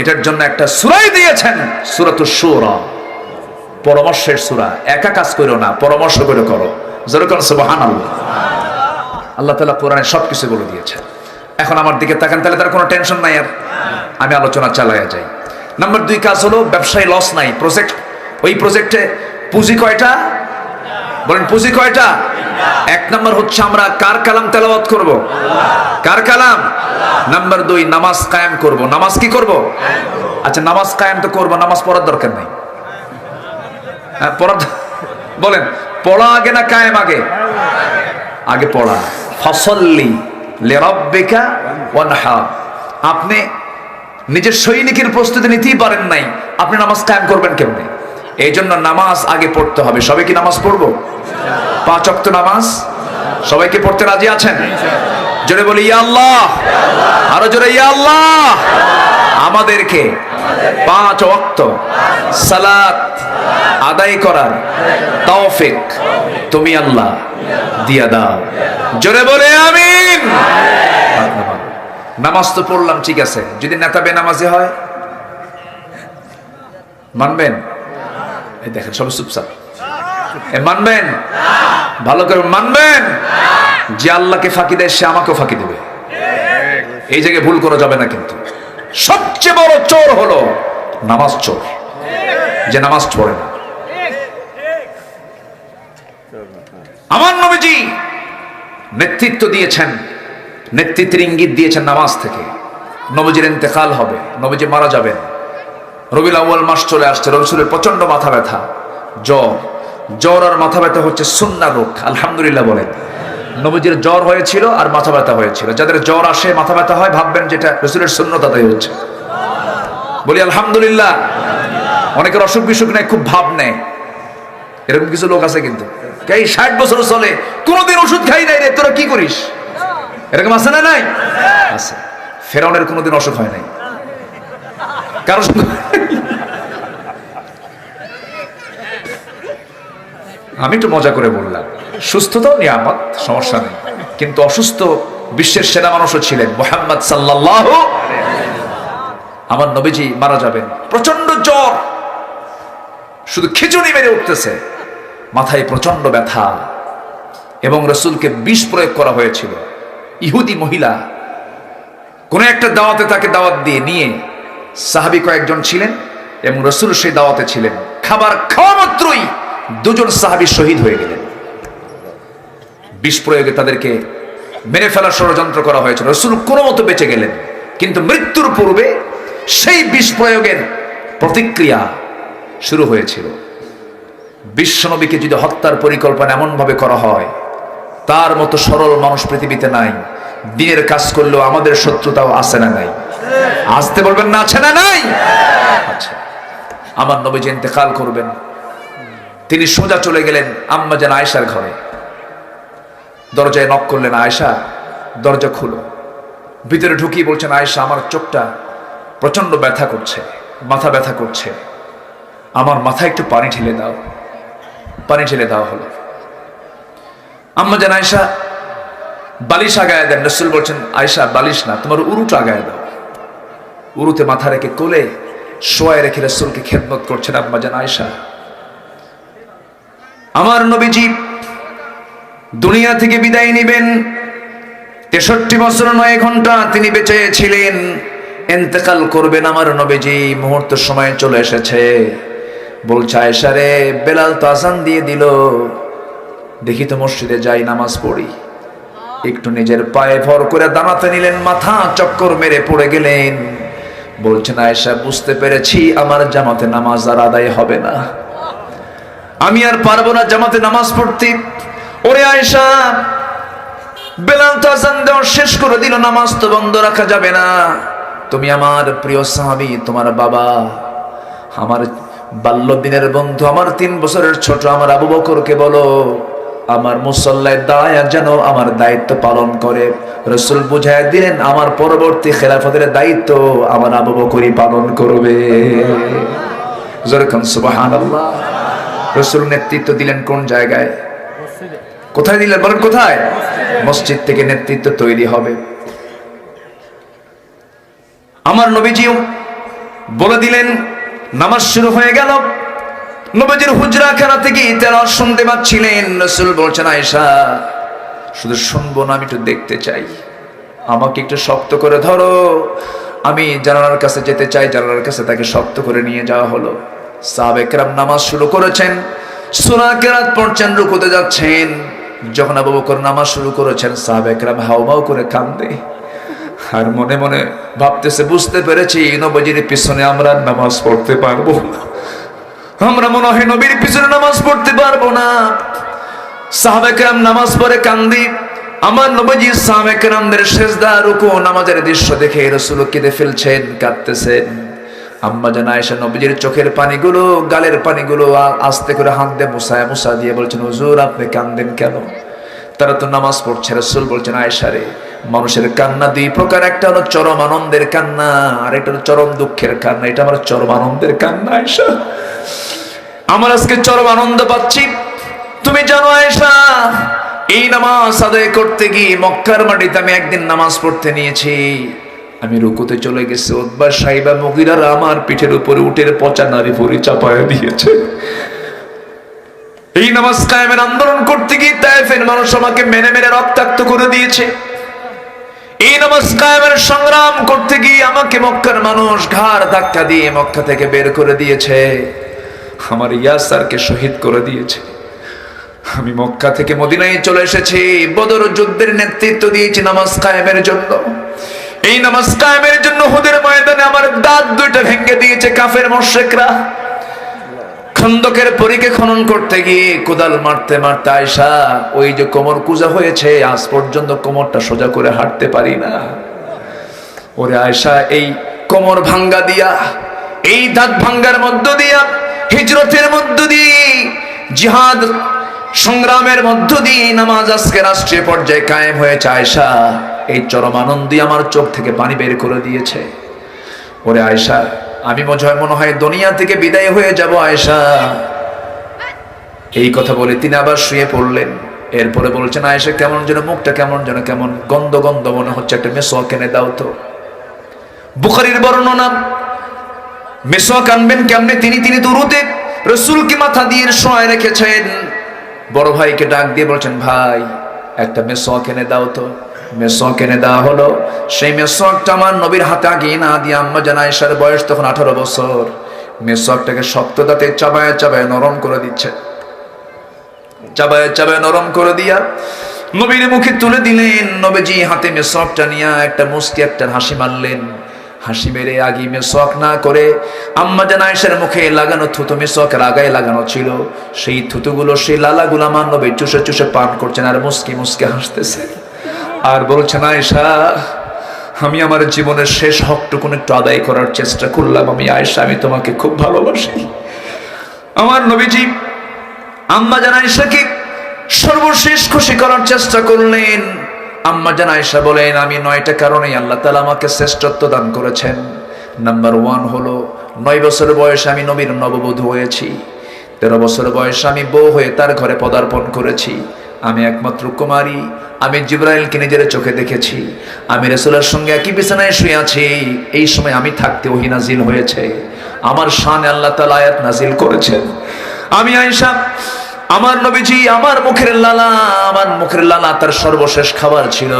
এটার জন্য একটা সূরাই দিয়েছেন, সূরাতুশ শূরা, পরামর্শের সূরা। একা কাজ করো না, পরামর্শ করে করো। যেরকম সুবহানাল্লাহ। আল্লাহ তাআলা কোরআনে সবকিছু বলে দিয়েছেন। এখন আমার দিকে তাকান, তাহলে তার কোনো টেনশন নাই আর। আমি আলোচনা চালায়া যাই। নাম্বার 2 কাজ হলো ব্যবসায় লস নাই। প্রজেক্ট, ওই প্রজেক্টে পুঁজি কয়টা বলেন, পুঁজি কয়টা? 1 নাম্বার হচ্ছে আমরা কার কালাম তেলাওয়াত করব? কার কালাম? নাম্বার 2 নামাজ কায়েম করব। নামাজ কি করব? আচ্ছা নামাজ কায়েম তো করব, নামাজ পড়ার দরকার নাই। হ্যাঁ পড়া, বলেন পড়া আগে না কায়েম আগে? আগে পড়া। ফাসাল্লি লিরাব্বিকা ওয়ানহার। আপনি নিজের সৈনিকের প্রস্তুতি নিতেই পারেন নাই, আপনি নামাজ কায়েম করবেন কেমনে? এই জন্য নামাজ আগে পড়তে হবে। সবাই কি নামাজ পড়বো? 5 ওয়াক্ত নামাজ সবাইকে পড়তে রাজি আছেন? জোরে বলি ইয়া আল্লাহ, আরো জোরে ইয়া আল্লাহ। আমাদেরকে 5 ওয়াক্ত সালাত আদায় করার তৌফিক তুমি আল্লাহ দিয়া দাও। জোরে বলে আমিন। নামাজ তো পড়লাম, ঠিক আছে, যদি নেতা বেনামাজি হয় মানবেন? এই দেখেন সব চুপচাপ। মানবেন? ভালো করে মানবেন। যে আল্লাহকে ফাঁকি দেয় সে আমাকেও ফাঁকি দেবে। এই জায়গায় ভুল করা যাবে না। কিন্তু সবচেয়ে বড় চোর হলো নামাজ চোর, যে নামাজ পড়ে না। আমার নবীজি নেতৃত্ব দিয়েছেন, নেতৃত্বের ইঙ্গিত দিয়েছেন নামাজ থেকে। নবীজির ইন্তেকাল হবে, নবীজি মারা যাবেন। রবিউল আউয়াল মাস চলে আসছে। রাসূলের প্রচন্ড মাথা ব্যথা, জ্বর। জ্বর আর মাথা ব্যথা হচ্ছে সুন্নাহ রোগ। আলহামদুলিল্লাহ বলেন। নবীজির জ্বর হয়েছিল আর মাথা ব্যথা হয়েছিল। যাদের জ্বর আসে মাথা ব্যথা হয়, ভাববেন যেটা রাসূলের সুন্নাত আদায় হচ্ছে। বলি আলহামদুলিল্লাহ। অনেকের অসুখ বিসুখ নেই, খুব ভাব নেয়, এরকম কিছু লোক আছে। কিন্তু এই 60 বছর চলে, কোনোদিন ওষুধ খাই নাই রে, তোরা কি করিস? এরকম আছে না নাই? আছে। ফেরাউনের কোনোদিন অসুখ হয় নাই, কারণ আমি একটু মজা করে বললাম, সুস্থতাও নিয়ামত, সমস্যা নেই। কিন্তু অসুস্থ বিশ্বের সেরা মানুষও ছিলেন, মুহাম্মদ সাল্লাল্লাহু। আমার নবীজি মারা যাবেন, প্রচন্ড জ্বর, শুধু খিচুড়ি মেরে উঠতেছে, মাথায় প্রচন্ড ব্যথা, এবং রাসূলকে বিষ প্রয়োগ করা হয়েছিল। ইহুদি মহিলা কোন একটা দাওয়াতে তাকে দাওয়াত দিয়ে নিয়ে, সাহাবী কয়েকজন ছিলেন এবং রাসূল সেই দাওয়াতে ছিলেন। খাবার খাওয়া মাত্রই 2 সাহাবী শহীদ হয়ে গেলেন। বিষ প্রয়োগে তাদেরকে মেরে ফেলার ষড়যন্ত্র করা হয়েছিল। রাসূল কোনো মতো বেঁচে গেলেন, কিন্তু মৃত্যুর পূর্বে সেই বিষ প্রয়োগের প্রতিক্রিয়া শুরু হয়েছিল। বিশ্বনবীকে যদি হত্যার পরিকল্পনা এমন ভাবে করা হয়, তার মতো সরল মানুষ পৃথিবীতে নাই। দিনের কাজ করলেও আমাদের শত্রুতাও আছে না নাই? আসতে বলবেন না, আছে না নাই? আচ্ছা, আমার নবীজি ইন্তেকাল করবেন, তিনি সোজা চলে গেলেন আম্মা জান আয়েশার ঘরে। দরজায় নক করলেন, আয়েশা দরজা খুলো। ভিতরে ঢুকিয়ে বলছেন, আয়েশা আমার চোখটা প্রচন্ড ব্যথা করছে, মাথা ব্যথা করছে, আমার মাথায় একটু পানি ঢেলে দাও। পানি ঢেলে দেওয়া হলো। আম্মা জান আয়েশা বালিশ আগায় দেন। রাসূল বলছেন, আয়েশা বালিশ না, তোমার উরুটা আগায় দাও। উরুতে মাথা রেখে কোলে শোয়ায় রেখে রাসূলকে খেদমত করছেন আম্মা জান আয়েশা। আমার নবীজি দুনিয়া থেকে বিদায় নেবেন। 63 বছর 9 ঘন্টা তিনি বেঁচে ছিলেন। ইন্তেকাল করবেন আমার নবীজি, মুহূর্ত সময় চলে এসেছে। বলছে, আয়েশা রে, বেলাল তো আযান দিয়ে দিল, দেখি তো মসজিদে যাই, নামাজ পড়ি। একটু নিজের পায়ে ভর করে দাঁড়াতে নিলেন, মাথা চক্কর মেরে পড়ে গেলেন। বলছেন, আয়েশা বুঝতে পেরেছি আমার জামাতে নামাজ আর আদায় হবে না, আমি আর পারবো না জামাতে নামাজ পড়তে। ওরে আয়েশা, বেলাল তো আযান দেওয়া শেষ করে দিল, নামাজ তো বন্ধ রাখা যাবে না। তুমি আমার প্রিয় সাহাবী, তোমার বাবা, আমার বাল্যদিনের বন্ধু, আমার 3 বছরের ছোট আমার আবু বকরকে বলো আমার মুসল্লায় দাঁড়ায় যেন আমার দায়িত্ব পালন করে। রাসূল বুঝায় দিলেন আমার পরবর্তী খেলাফতের দায়িত্ব আমার আবু বকরই পালন করবে। যেরকম সুবহানাল্লাহ। রাসূল নেতৃত্ব দিলেন কোন জায়গায়? কোথায় দিলেন বলেন? কোথায়? মসজিদ থেকে নেতৃত্ব তৈরি হবে। আমার নবীজিও বলে দিলেন, নামাজ শুরু হয়ে গেল। নবীজির হুজরা খানা থেকে তেলাওয়াত শুনতে পাচ্ছিলেন। রাসূল বলছেন, আয়েশা শুধু শুনবো না, আমি একটু দেখতে চাই, আমাকে একটু শক্ত করে ধরো, আমি জানালার কাছে যেতে চাই। জানালার কাছে তাকে শক্ত করে নিয়ে যাওয়া হলো। সাহাবায়ে কেরাম নামাজ শুরু করেছেন, সূরা কেরাত পড়ছেন, রুকুতে যাচ্ছেন। যখন আবু বকর নামাজ শুরু করেছেন, সাহাবায়ে কেরাম হাউমাউ করে কান্দে আর মনে মনে ভাবতেছে, বুঝতে পেরেছি নবীজির পিছনে আমরা নামাজ পড়তে পারবো না, আমরা মনে হয় নবীর পিছনে নামাজ পড়তে পারবো না। সাহাবায়ে কেরাম নামাজ পড়ে কান্দি। আমার নবীজি সাহাবায়ে কেরামদের সিজদা, রুকু, নামাজের দৃশ্য দেখে রাসূল কেঁদে ফেলছেন, কাঁদতেছেন। আম্মা জান আয়েশা নবীজির চোখের পানিগুলো, গালের পানিগুলো আস্তে করে হাত দিয়ে মুছা দিয়ে বলছেন, হুজুর আপনি কাঁদেন কেন? তারা তো নামাজ পড়ছে। রাসূল বলছেন, আয়েশা রে, মানুষের কান্না দুই প্রকার, একটা হলো চরম আনন্দের কান্না, আর একটা হলো চরম দুঃখের কান্না। এটা আমার চরম আনন্দের কান্না আয়েশা, আমার আজকে চরম আনন্দ পাচ্ছি। তুমি জানো আয়েশা, এই নামাজ আদায় করতে গিয়ে মক্কার মাটিতে আমি একদিন নামাজ পড়তে নিয়েছি। আমি রুকুতে চলে গেছি, উতবা, সাইবা, মুগীরারা আমার পিঠের উপরে উটের পচা নারী ভুঁড়ি চাপায়া দিয়েছে। এই নামাজ কায়েমের আন্দোলন করতে গিয়ে তায়েফের মানুষ আমাকে মেরে মেরে রক্তাক্ত করে দিয়েছে। এই নামাজ কায়েমের সংগ্রাম করতে গিয়ে আমাকে মক্কার মানুষ ঘাড় ধাক্কা দিয়ে মক্কা থেকে বের করে দিয়েছে। আমার ইয়াসারকে শহীদ করে দিয়েছে। আমি মক্কা থেকে মদিনায় চলে এসেছি, বদর যুদ্ধের নেতৃত্ব দিয়েছি নামাজ কায়েমের জন্য। এই নামাজ কায়েমের জন্য হুদের ময়দানে আমার দাঁত দুইটা ভেঙে দিয়েছে কাফের মুশরিকরা। খন্দকের পরীকে খনন করতে গিয়ে কোদাল মারতে মারতে আয়েশা ওই যে কোমর কুজা হয়েছে, আজ পর্যন্ত কোমরটা সোজা করে হাঁটতে পারি না। ওরে আয়েশা, এই কোমর ভাঙ্গা দিয়া, এই দাঁত ভাঙ্গার মধ্য দিয়া, হিজরতের মধ্য দিয়ে, জিহাদ সংগ্রামের মধ্য দিয়ে নামাজ আজকে রাষ্ট্রীয় পর্যায়ে কায়েম হয়েছে। আয়েশা, এই চরম আনন্দই আমার চোখ থেকে পানি বের করে দিয়েছে। ওরে আয়েশা, আমি মনে হয় দুনিয়া থেকে বিদায় হয়ে যাব আয়েশা। এই কথা বলে তিনি আবার শুয়ে পড়লেন। এরপরে বলছেন, আয়েশা কেমন যেন মুখটা কেমন গন্ধ গন্ধ মনে হচ্ছে, একটা মেসওয়াক এনে দাও তো। বুখারীর বর্ণনা, মেসওয়াক আনবেন কেমনে? তিনি দুরুদে রাসূলকে মাথা দিয়ে শোয়ায় রেখেছেন। বড় ভাইকে ডাক দিয়ে বলছেন, ভাই একটা মেসওয়াক এনে দাও তো। মেসওয়াক এনে দেওয়া হলো। সেই মেসওয়াকটা আমার নবীর হাতে আগে না দিয়ে, আম্মা জান আয়েশার বয়স তখন 18 বছর, মেসওয়াকটাকে শক্ত দাঁতে চাবায় চাবায় নরম করে দিচ্ছে। চাবায় চাবায় নরম করে দিয়া নবীর মুখে তুলে দিলেন। নবীজি হাতে মেসওয়াকটা নিয়ে একটা মুস্কি, একটা হাসি মারলেন। হাসি মেরে আগে মেসওয়াক না করে আম্মা জান আয়েশার মুখে লাগানো থুতু, মেসওয়াকের আগায় লাগানো ছিল, সেই থুতুগুলো, সেই লালাগুলো আমার নবী চুষে চুষে পান করছেন আর মুস্কি মুস্কি হাসতেছে আর বলছেন, আয়েশা আমি আমার জীবনের শেষ হকটুকুন একটু আদায় করার চেষ্টা করলাম। আমি আয়েশা, আমি তোমাকে খুব ভালোবাসি। আমার নবীজি আম্মা জান আয়েশাকে সর্বশেষ খুশি করার চেষ্টা করলেন। আম্মা জান আয়েশা বলেন, আমি 9টা কারণে আল্লাহ তাআলা আমাকে শ্রেষ্ঠত্ব দান করেছেন। নাম্বার 1 হলো 9 বছর বয়সে আমি নবীর নববধূ হয়েছি। 13 বছর বয়সে আমি বউ হয়ে তার ঘরে পদার্পণ করেছি। আমি একমাত্র কুমারী। আমি জিবরাইলকে নিজের চোখে দেখেছি। আমি রাসূলের সঙ্গে একই বিছানায় শুয়ে আছি। এই সময় আমি থাকতে ওহী নাজিল হয়েছে। আমার শানে আল্লাহ তাআলা আয়াত নাজিল করেছেন। আমি আয়েশা, আমার নবীজি আমার মুখের লালা তার সর্বশেষ খাবার ছিল।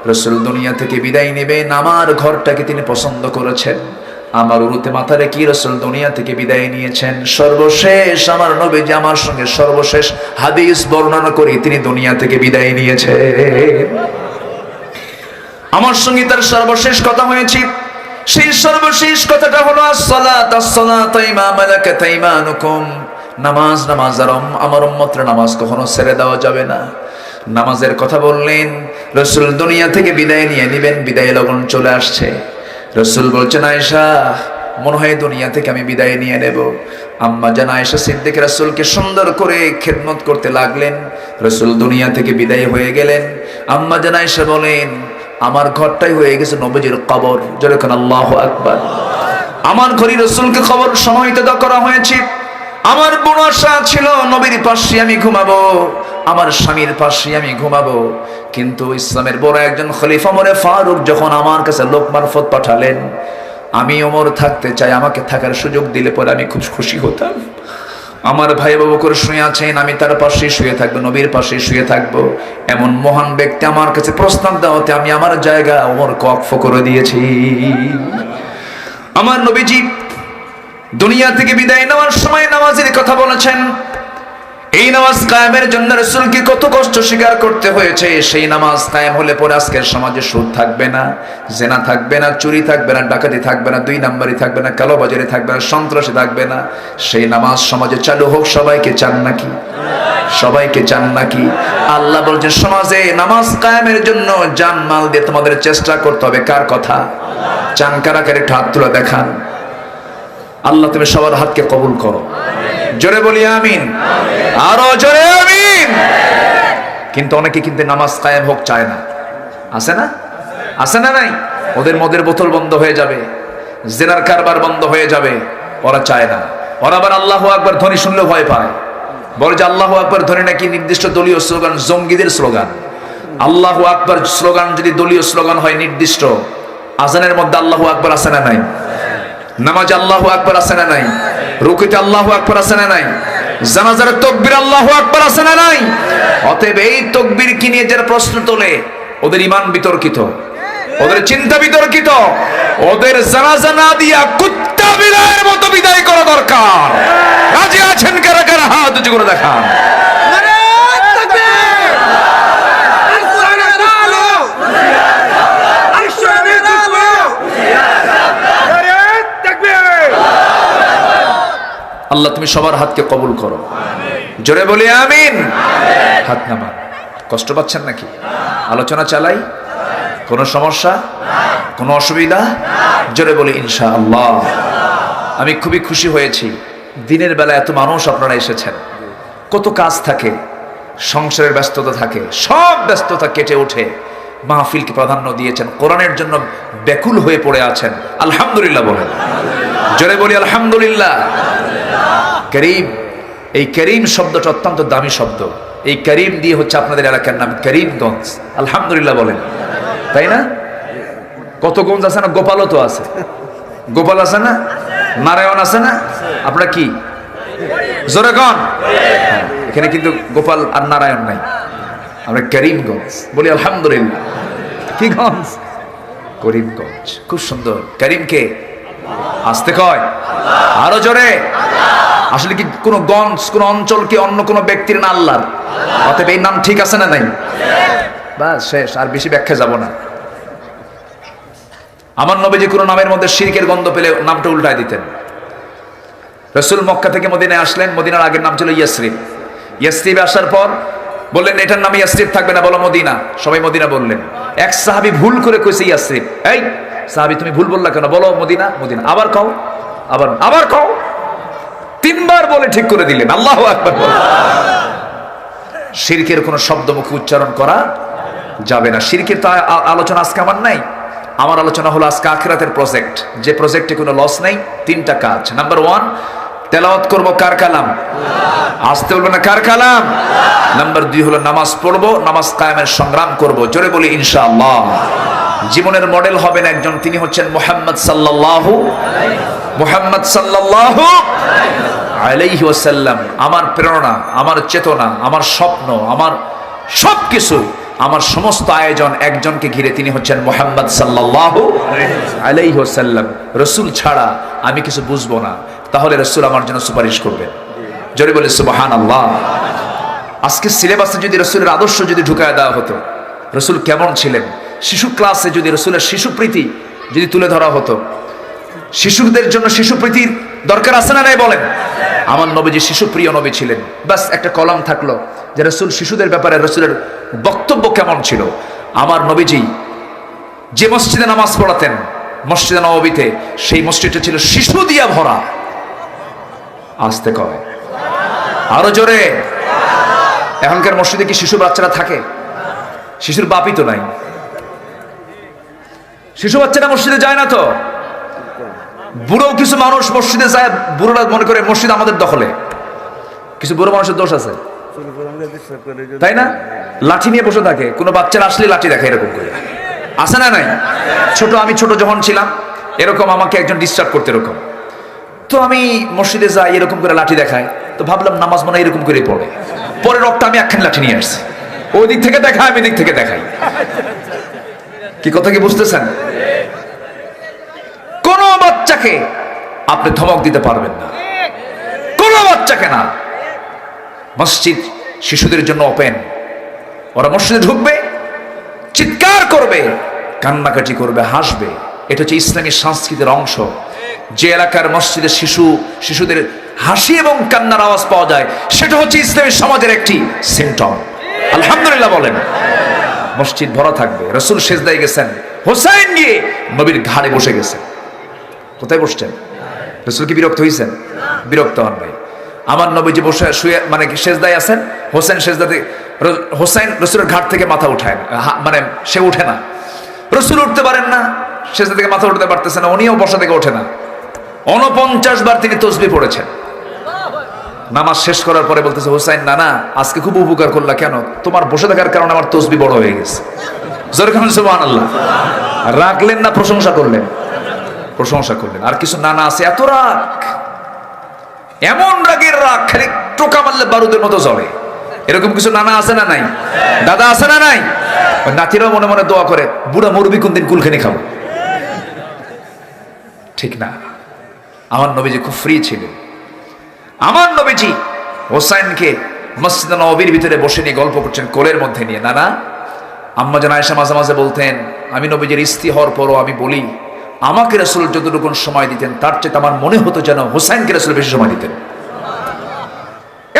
রাসূল দুনিয়া থেকে বিদায় নেবেন, আমার ঘরটাকে তিনি পছন্দ করেছেন। আমার উরুতে মাথা রেখে রাসূল দুনিয়া থেকে বিদায় নিয়েছেন। সর্বশেষ আমার নবীজি আমার সঙ্গে সর্বশেষ হাদিস বর্ণনা করে তিনি দুনিয়া থেকে বিদায় নিয়েছেন। আমার সঙ্গে তার সর্বশেষ কথা হয়েছে। সেই সর্বশেষ কথাটা হলো আসসালাতু ইমা মালাকাত আইমানুকুম। নামাজ আর আমার উম্মতের নামাজ কখনো ছেড়ে দেওয়া যাবে না। নামাজের কথা বললেন। রাসূল দুনিয়া থেকে বিদায় নিয়ে নেবেন, বিদায় লগন চলে আসছে। রাসূল বলছেন, আয়েশা মনে হয় দুনিয়া থেকে আমি বিদায় নিয়ে নেব। আম্মা জান আয়েশা সিদ্দিকা রাসূলকে সুন্দর করে খেদমত করতে লাগলেন। রাসূল দুনিয়া থেকে বিদায় হয়ে গেলেন। আম্মা জান আয়েশা বলেন, আমার ঘরটাই হয়ে গেছে নবীজির কবর। জোরে কোন আল্লাহু আকবার। আমার ঘরে রাসূলকে কবর সমাহিত করা হয়েছে। আমার বড় আশা ছিল নবীর পাশে আমি ঘুমাবো, আমার স্বামীর পাশে আমি ঘুমাবো। কিন্তু ইসলামের বড় একজন খলিফা ওমর ফারুক যখন আমার কাছে লোক মারফত পাঠালেন, আমি ওমর থাকতে চাই, আমাকে থাকার সুযোগ দিলে পরে আমি খুব খুশি হতাম। আমার ভাই আবু বকর শুয়ে আছেন, আমি তার পাশে শুয়ে থাকবো, নবীর পাশে শুয়ে থাকবো। এমন মহান ব্যক্তি আমার কাছে প্রস্তাব দেওয়াতে আমি আমার জায়গা ওমরকে ওয়াকফ করে দিয়েছি। আমার নবীজি দুনিয়া থেকে বিদায় নেওয়ার সময় নামাজের কথা বলেছেন। এই নামাজ কায়েমের জন্য রাসূলকে কত কষ্ট স্বীকার করতে হয়েছে। সেই নামাজ কায়েম হলে পরে আজকের সমাজে সুদ থাকবে না, জেনা থাকবে না, চুরি থাকবে না, ডাকাতি থাকবে না, দুই নাম্বারি থাকবে না, কালোবাজারি থাকবে না, সন্ত্রাসী থাকবে না। সেই নামাজ সমাজে চালু হোক। সবাইকে চান নাকি? সবাইকে চান নাকি? আল্লাহ বলছেন সমাজে নামাজ কায়েমের জন্য জান মাল দিয়ে তোমাদের চেষ্টা করতে হবে। কার কথা? চান কারা? কারে হাত তুলে দেখান। আল্লাহ তুমি সবার হাতকে কবুল করো। জোরে বলি আমিন। আরো জোরে আমিন। কিন্তু অনেকে কিন্তু নামাজ কায়েম হোক চায় না। আছে না? আছে না? নাই? ওদের মদের বোতল বন্ধ হয়ে যাবে, জেনার কারবার বন্ধ হয়ে যাবে, ওরা চায় না। ওরা আবার আল্লাহু আকবার ধ্বনি শুনলে ভয় পায়। বলে যে আল্লাহু আকবার ধ্বনি নাকি নির্দিষ্ট দলীয় স্লোগান, জঙ্গিদের স্লোগান। আল্লাহু আকবার স্লোগান যদি দলীয় স্লোগান হয় নির্দিষ্ট, আজানের মধ্যে আল্লাহু আকবার আছে না নাই? নামাজ আল্লাহু আকবার আছে না নাই? রুকুতে আল্লাহু আকবার আছে না নাই? জানাজার তাকবীর আল্লাহু আকবার আছে না নাই? অতএব এই তাকবীর কি নিয়ে যারা প্রশ্ন তোলে, ওদের ঈমান বিতর্কিত, ওদের চিন্তা বিতর্কিত। ওদের জানাজা না দিয়া কুত্তা বিড়ালের মতো বিদায় করা দরকার। রাজি আছেন কারা কারা? হাত উঁচু করে দেখান। আল্লাহ তুমি সবার হাতকে কবুল করো। জোরে বলি আমিন। হাত নামান। কষ্ট পাচ্ছেন নাকি? আলোচনা চালাই? কোনো সমস্যা, কোনো অসুবিধা? জোরে বলি ইনশাআল্লাহ। আমি খুবই খুশি হয়েছি। দিনের বেলা এত মানুষ আপনারা এসেছেন। কত কাজ থাকে, সংসারের ব্যস্ততা থাকে, সব ব্যস্ততা কেটে উঠে মাহফিলকে প্রাধান্য দিয়েছেন, কোরআনের জন্য ব্যাকুল হয়ে পড়ে আছেন। আলহামদুলিল্লাহ বলেন। জোরে বলি আলহামদুলিল্লাহ। করিম, এই করিম শব্দটা অত্যন্ত দামি শব্দ। এই করিম দিয়ে হচ্ছে আপনাদের এলাকার নাম করিমগঞ্জ। আলহামদুলিল্লাহ বলেন, তাই না? কত গঞ্জ আছে না? গোপালও তো আছে। গোপাল আছে না? নারায়ণ আছে না? আপনারা কি জোরে গণ? এখানে কিন্তু গোপাল আর নারায়ণ নাই, আমরা করিমগঞ্জ বলি। আলহামদুলিল্লাহ। কি গঞ্জ? করিমগঞ্জ। খুব সুন্দর। করিমকে আসতে কয়, আরো জোরে। আসলে কি কোন গঞ্জ, কোন অঞ্চল কি অন্য কোন ব্যক্তির না আল্লাহর? অতএব এই নাম ঠিক আছে না নাই? বাস শেষ, আর বেশি ব্যাখ্যা যাব না। আমার নবীজি কোন নামের মধ্যে শিরকের গন্ধ পেলে নামটা উল্টায় দিতেন। রাসূল মক্কা থেকে মদিনায় আসলেন, মদিনার আগের নাম ছিল ইয়াসরিব। ইয়াসরিবে আসার পর বললেন এটার নাম ইয়াসরিব থাকবে না, বলো মদিনা। সবাই মদিনা বললেন। এক সাহাবী ভুল করে কইছে ইয়াসরিব। এই সাহাবী তুমি ভুল বললা কেন? বলো মদিনা। মদিনা। আবার কও, আবার কও। তিনবার বলে ঠিক করে দিলেন। আল্লাহু আকবার। শিরকের কোন শব্দ মুখে উচ্চারণ করা যাবে না। শিরকের তো আলোচনা আজকে আমার নাই। আমার আলোচনা হলো আজকে আখিরাতের প্রজেক্ট, যে প্রজেক্টে কোনো লস নাই। তিনটা কাজ। নাম্বার 1, তেলাওয়াত করব কার কালাম? আসতে বলবো না, কার কালাম? নাম্বার 2 হলো নামাজ পড়বো, নামাজ কায়েমের সংগ্রাম করব। জোরে বলি ইনশাআল্লাহ। জীবনের মডেল হবেন একজন, তিনি হচ্ছেন মুহাম্মদ সাল্লাল্লাহু আলাইহি ওয়াসাল্লাম। আমার প্রেরণা, আমার চেতনা, আমার স্বপ্ন, আমার সবকিছু, আমার সমস্ত আয়োজন একজনকে ঘিরে, তিনি হচ্ছেন মুহাম্মদ সাল্লাল্লাহু আলাইহি ওয়াসাল্লাম। রাসূল ছাড়া আমি কিছু বুঝবো না, তাহলে রাসূল আমার জন্য সুপারিশ করবেন। জোরে বলে সুবহানাল্লাহ। আজকে সিলেবাসে যদি রাসূলের আদর্শ যদি ঢুকায় দেওয়া হতো, রাসূল কেমন ছিলেন, শিশু ক্লাসে যদি রাসূলের শিশুপ্রীতি যদি তুলে ধরা হতো, শিশুদের জন্য শিশুপ্রীতির দরকার আছে না নাই বলেন? আমার নবীজি শিশুপ্রিয় নবী ছিলেন। বাস একটা কলাম থাকলো যে রাসূল শিশুদের ব্যাপারে রাসূলের বক্তব্য কেমন ছিল। আমার নবীজি যে মসজিদে নামাজ পড়াতেন, মসজিদে নববীতে, সেই মসজিদটা ছিল শিশু দিয়া ভরা। আসতে কয় আরো জোরে। এখনকার মসজিদে কি শিশু বাচ্চারা থাকে? শিশুর বাপই তো নাই। শিশু বাচ্চারা মসজিদে যায় না তো। বুড়ো কিছু মানুষ মসজিদে যায়, বুড়োরা মনে করে মসজিদ আমাদের দখলে। কিছু বুড়ো মানুষের দোষ আছে, তাই না? লাঠি নিয়ে বসে থাকে, কোনো বাচ্চারা আসলে লাঠি দেখে এরকম করে। আছে না নাই? আমি ছোট যখন ছিলাম এরকম আমাকে একজন ডিস্টার্ব করতে এরকম, তো আমি মসজিদে যাই, এরকম করে লাঠি দেখায়, তো ভাবলাম নামাজ মনে এরকম করে পড়ে। পরে রক্ত আমি একখান লাঠি নিয়ে আসছি, ওই দিক থেকে দেখায় আমি দিক থেকে দেখাই। কি কথা কি বুঝতেছেন? কোন বাচ্চাকে আপনি ধমক দিতে পারবেন না, কোন বাচ্চাকে না। মসজিদ শিশুদের জন্য ওপেন। ওরা মসজিদে ঢুকবে, চিৎকার করবে, কান্নাকাটি করবে, হাসবে। এটা হচ্ছে ইসলামী সংস্কৃতির অংশ। যে এলাকার মসজিদে শিশুদের হাসি এবং কান্নার আওয়াজ পাওয়া যায়, সেটা হচ্ছে ইসলামী সমাজের একটি সিম্পটম। আলহামদুলিল্লাহ বলেন। মসজিদ ভরা থাকবে। রাসূল সেজদায় গেছেন, হোসাইন গিয়ে নবীর ঘাড়ে বসে গেছেন। কোথায় বসছেন? রাসূল কি বিরক্ত হয়েছেন? বিরক্ত হন নাই। আমার নবীজি বসে শুয়ে মানে সেজদায় আছেন, হোসেন সেজদাতে, হোসাইন রাসূলের ঘাট থেকে মাথা উঠায়, মানে সে উঠে না। রাসূল উঠতে পারেন না, সেজদা থেকে মাথা উঠতে পারতেছে না, উনিও বসা থেকে ওঠে না। 49 বার তিনি তাসবিহ পড়েছেন। নামাজ শেষ করার পরে বলতেছে, হোসাইন না না, আজকে খুব উপকার করলা। কেন? তোমার বসে থাকার কারণে আমার তাসবিহ বড় হয়ে গেছে। জোরে বলেন সুবহানাল্লাহ। রাখলেন না প্রশংসা করলেন? প্রশংসা করলেন। আর কিছু নানা আছে এত রাগ, এমন রাগের রাগ খালি টোকা মারলে বারুদের মতো জ্বলে। এরকম কিছু নানা আছে না নাই? দাদা আছে না নাই? নাতিরাও মনে মনে দোয়া করে, বুড়া মরবি কোন দিন কুলখানি খাবো। ঠিক না? আমার নবীজি খুব ফ্রি ছিলেন। আমার নবীজি হোসাইনকে মসজিদে নববীর ভিতরে বসে নিয়ে গল্প করছেন, কোলের মধ্যে নিয়ে। নানা আম্মা জান আয়েশা মাঝে মাঝে বলতেন, আমি নবীজির স্ত্রী হওয়ার পরও আমি বলি, আমাকে রাসূল যতটুকু সময় দিতেন তার চেয়ে আমার মনে হতো যেন হোসাইনকে রাসূল বেশি সময় দিতেন।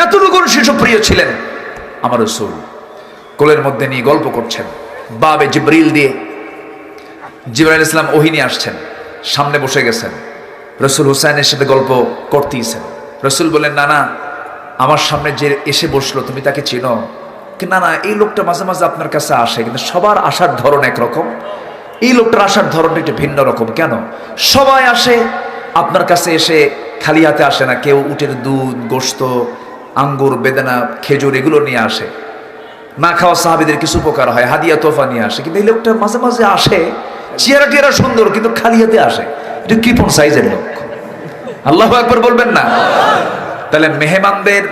এতটুকু শিশুপ্রিয় ছিলেন আমার রাসূল। কোলের মধ্যে নিয়ে গল্প করছেন, বাবে জিবরিল দিয়ে জিবরাইল ইসলাম ওহী নিয়ে আসছেন, সামনে বসে গেছেন। রাসূল হোসাইনের সাথে গল্প করতেইছেন। রাসূল বলেন, নানা আমার সামনে যে এসে বসলো তুমি তাকে চেনো? না না, এই লোকটা মাঝে মাঝে আপনার কাছে আসে, কিন্তু সবার আসার ধরন একরকম, এই লোকটার আসার ধরনটা একটু ভিন্ন রকম। কেন? সবাই আসে আপনার কাছে, এসে খালি হাতে আসে না। কেউ উটের দুধ, গোশত, আঙ্গুর, বেদানা, খেজুর এগুলো নিয়ে আসে। না খাওয়া সাহাবীদের কিছু উপকার হয়, হাদিয়া তোফা নিয়ে আসে। কিন্তু এই লোকটা মাঝে মাঝে আসে, চেহারা টেরা সুন্দর, কিন্তু খালি হাতে আসে। এটা কৃপণ সাইজের লোক। আল্লাহু আকবার বলবেন না? তাহলে মেহমানদের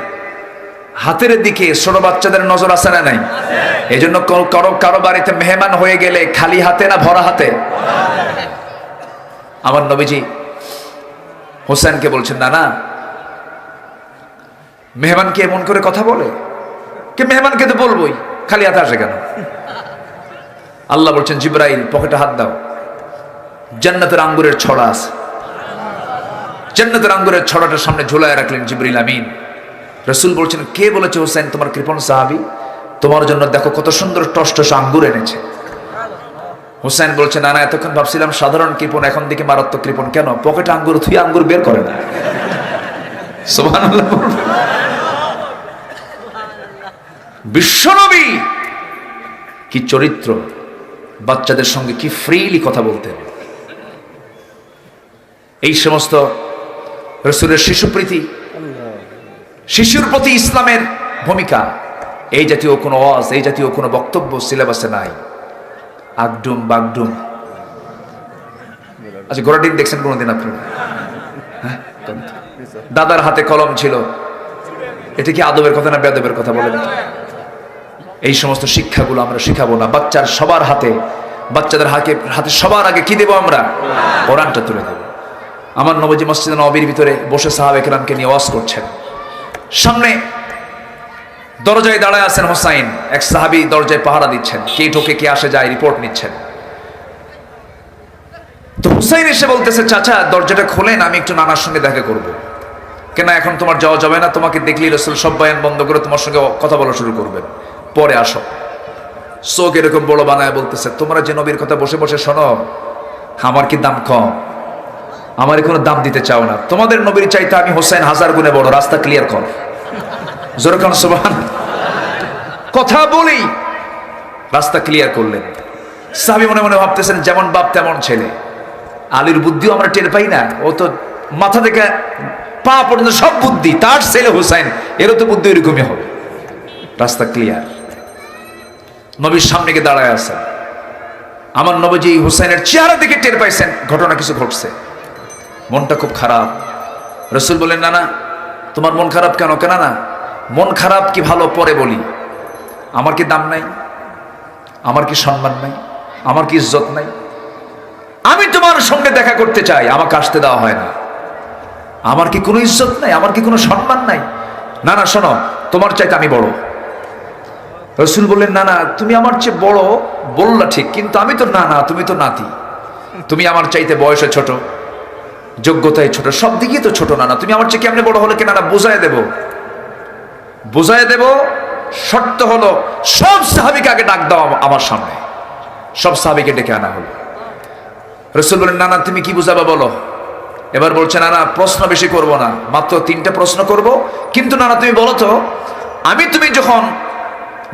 হাতের দিকে ছোট বাচ্চাদের নজর আছে না নাই? এই জন্য কারো বাড়িতে মেহমান হয়ে গেলে খালি হাতে না ভরা হাতে? আমার নবীজি হোসেনকে বলছেন, না না মেহমানকে এমন করে কথা বলে? কে মেহমানকে তো বলবোই, খালি হাতে আসে কেন? আল্লাহ বলছেন, জিবরাইল পকেটে হাত দাও, জান্নাতের আঙ্গুরের ছড়া আছে। জান্নাতের আঙ্গুরের ছড়াটার সামনে ঝুলায় রাখলেন জিবরিল আমিন। রাসূল বলছেন, কে বলেছে হোসেন তোমার কৃপণ সাহাবী? তোমার জন্য দেখো কত সুন্দর টসটস আঙ্গুর এনেছে। হোসেন বলছে, না না, এতক্ষণ ভাবছিলাম সাধারণ কৃপণ, এখন দিকে মারাত্মক কৃপণ। কেন? পকেটে আঙ্গুর থুই আঙ্গুর বের করে না। সুবহানাল্লাহ। বিশ্বনবী কি চরিত্র! বাচ্চাদের সঙ্গে কি ফ্রিলি কথা বলতেন। এই সমস্ত রাসূলের শিশুপ্রীতি, শিশুর প্রতি ইসলামের ভূমিকা, এই জাতীয় কোনো ওয়াজ, এই জাতীয় কোনো বক্তব্য সিলেবাসে নাই। আগডুম বাগডুম। আচ্ছা, ঘোড়াটিন দেখছেন কোনোদিন আপনারা? হ্যাঁ? দাদার হাতে কলম ছিল, এটা কি আদবের কথা না বেয়াদবের কথা বলেন? এই সমস্ত শিক্ষাগুলো আমরা শিখাবো না। বাচ্চার সবার হাতে, বাচ্চাদের হাতে সবার আগে কি দেবো আমরা? কোরআনটা তুলে দেব। আমার নবীজি মসজিদে নববীর ভিতরে বসে সাহাবায়ে কেরামকে নিয়ে ওয়াজ করছেন। সামনে দরজায় দাঁড়ায় আছেন হোসাইন, এক সাহাবী দরজায় পাহারা দিচ্ছেন, কে ঢোকে কে আসে যায় রিপোর্ট নিচ্ছেন। তো হুসাইন এসে বলতেছে, চাচা দরজাটা খোলেন, আমি একটু নানার সঙ্গে দেখা করব। কেন এখন তোমার যাওয়া যাবে না? তোমাকে দেখলি রাসূল সব বয়ান বন্ধ করে তোমার সঙ্গে কথা বলা শুরু করবেন, পরে আসো। চোখ এরকম বড় বানায় বলতেছে, তোমরা যে নবীর কথা বসে বসে শোনো, আমার কি দাম কম? আমার কোনো দাম দিতে চাও না। তোমাদের নবীর চাইতে আমি হোসেন 1000 গুণে বড়। রাস্তা ক্লিয়ার কর, জোরে কোন সুবহান। কথা বলি, রাস্তা ক্লিয়ার করলেন। সাহাবী মনে মনে ভাবতেছেন যেমন বাপ তেমন ছেলে। আলীর বুদ্ধিও আমরা টের পাই না? ও তো মাথা থেকে পা পর্যন্ত সব বুদ্ধি। তার ছেলে হোসেন, এরও তো বুদ্ধি এরকমই হবে। রাস্তা ক্লিয়ার। নবীর সামনে গিয়ে দাঁড়ায় আছেন। আমার নবীজি হুসাইনের চেহারা দিকে টের পাইছেন ঘটনা কিছু ঘটছে। মনটা খুব খারাপ। রাসূল বলেন, না না, তোমার মন খারাপ কেন? কেন না, মন খারাপ কি ভালো পরে বলি। আমার কি দাম নাই? আমার কি সম্মান নাই? আমার কি ইজ্জত নাই? আমি তোমার সঙ্গে দেখা করতে চাই, আমাকে আসতে দেওয়া হয় না। আমার কি কোনো ইজ্জত নাই? আমার কি কোনো সম্মান নাই? না না, শোনো, তোমার চাইতে আমি বড়। রাসূল বললেন, না না, তুমি আমার চেয়ে বড় বললা ঠিক, কিন্তু আমি তো না না, তুমি তো নাতি। তুমি আমার চাইতে বয়সে ছোট, যোগ্যতায় ছোট, সব দিকেই তো ছোট। না না, তুমি আমার চেয়ে কেমনে বড় হলে? কি না না, বুঝায় দেব, বুঝায় দেব। শর্ত হলো সব সাহাবীকে আগে ডাক দাও আমার সামনে। সব সাহাবীকে ডেকে আনা হলো। রাসূল বলেন, না না, তুমি কি বুঝাবা বলো। এবার বলছে, না না, প্রশ্ন বেশি করব না, মাত্র 3টা প্রশ্ন করব। কিন্তু না না, তুমি বলো তো, আমি তুমি যখন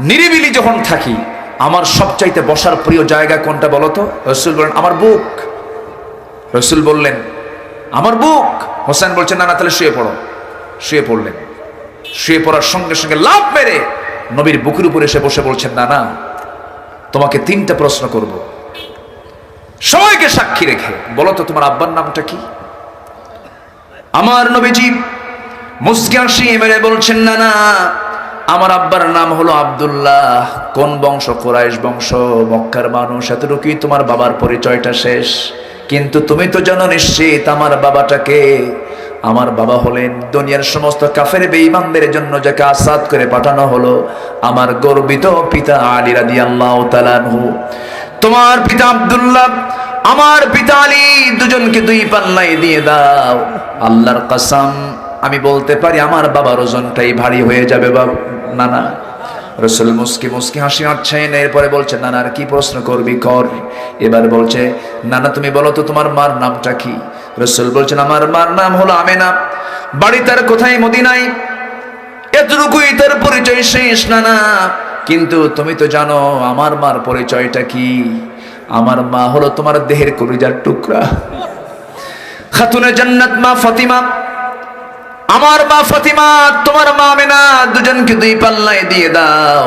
নিরিবিলি যখন থাকি, আমার সবচাইতে বসার প্রিয় জায়গা কোনটা বলো তো? রাসূল বলেন, আমার বুক। রাসূল বললেন, আমার বুক। হোসেন বলছেন, না না, তাহলে শুয়ে পড়ো। শুয়ে পড়লেন। শুয়ে পড়ার সঙ্গে সঙ্গে লাফ মেরে নবীর বুকের উপরে এসে বসে বলছেন, না না, তোমাকে 3টা প্রশ্ন করব, সবাইকে সাক্ষী রেখে বলো তো তোমার আব্বার নামটা কি? আমার নবীজি মুস্কি হাসি মেরে বলছেন, না না, আমার আব্বার নাম হলো আব্দুল্লাহ। কোন বংশ? কুরাইশ বংশ, মক্কার মানুষ। এতটুকুই তোমার বাবার পরিচয়টা শেষ। কিন্তু তুমি তো জানো নিশ্চিত আমার বাবাটাকে। আমার বাবা হলেন দুনিয়ার সমস্ত কাফের বেঈমানদের জন্য যাকে আসাদ করে পাঠানো হলো আমার গর্বিত পিতা আলী রাদিয়াল্লাহু তাআলা আনহু। তোমার পিতা আব্দুল্লাহ, আমার পিতা আলী, দুজনকে 2 পাল্লায় দিয়ে দাও। আল্লাহর কসম, আমি বলতে পারি আমার বাবার ওজনটাই ভারী হয়ে যাবে বাবা। না না। রাসূল মুস্কি মুস্কি হাসি হাঁটছেন। এরপরে বলছে, না না, আর কি প্রশ্ন করবি কর। এবার বলছে, না না, তুমি বলো তো তোমার মার নামটা কি? রাসূল বলছেন, আমার মার নাম হলো আমেনা। বাড়ি তার কোথায়? মদিনায়। এতটুকুই তার পরিচয় শেষ। না না, কিন্তু তুমি তো জানো আমার মার পরিচয়টা কি। আমার মা হলো তোমার দেহের কলিজার টুকরা, খাতুনে জান্নাত মা ফাতিমা। আমার মা ফাতিমা, তোমার মা আমেনা, দুজনকে 2 পাল্লায় দিয়ে দাও।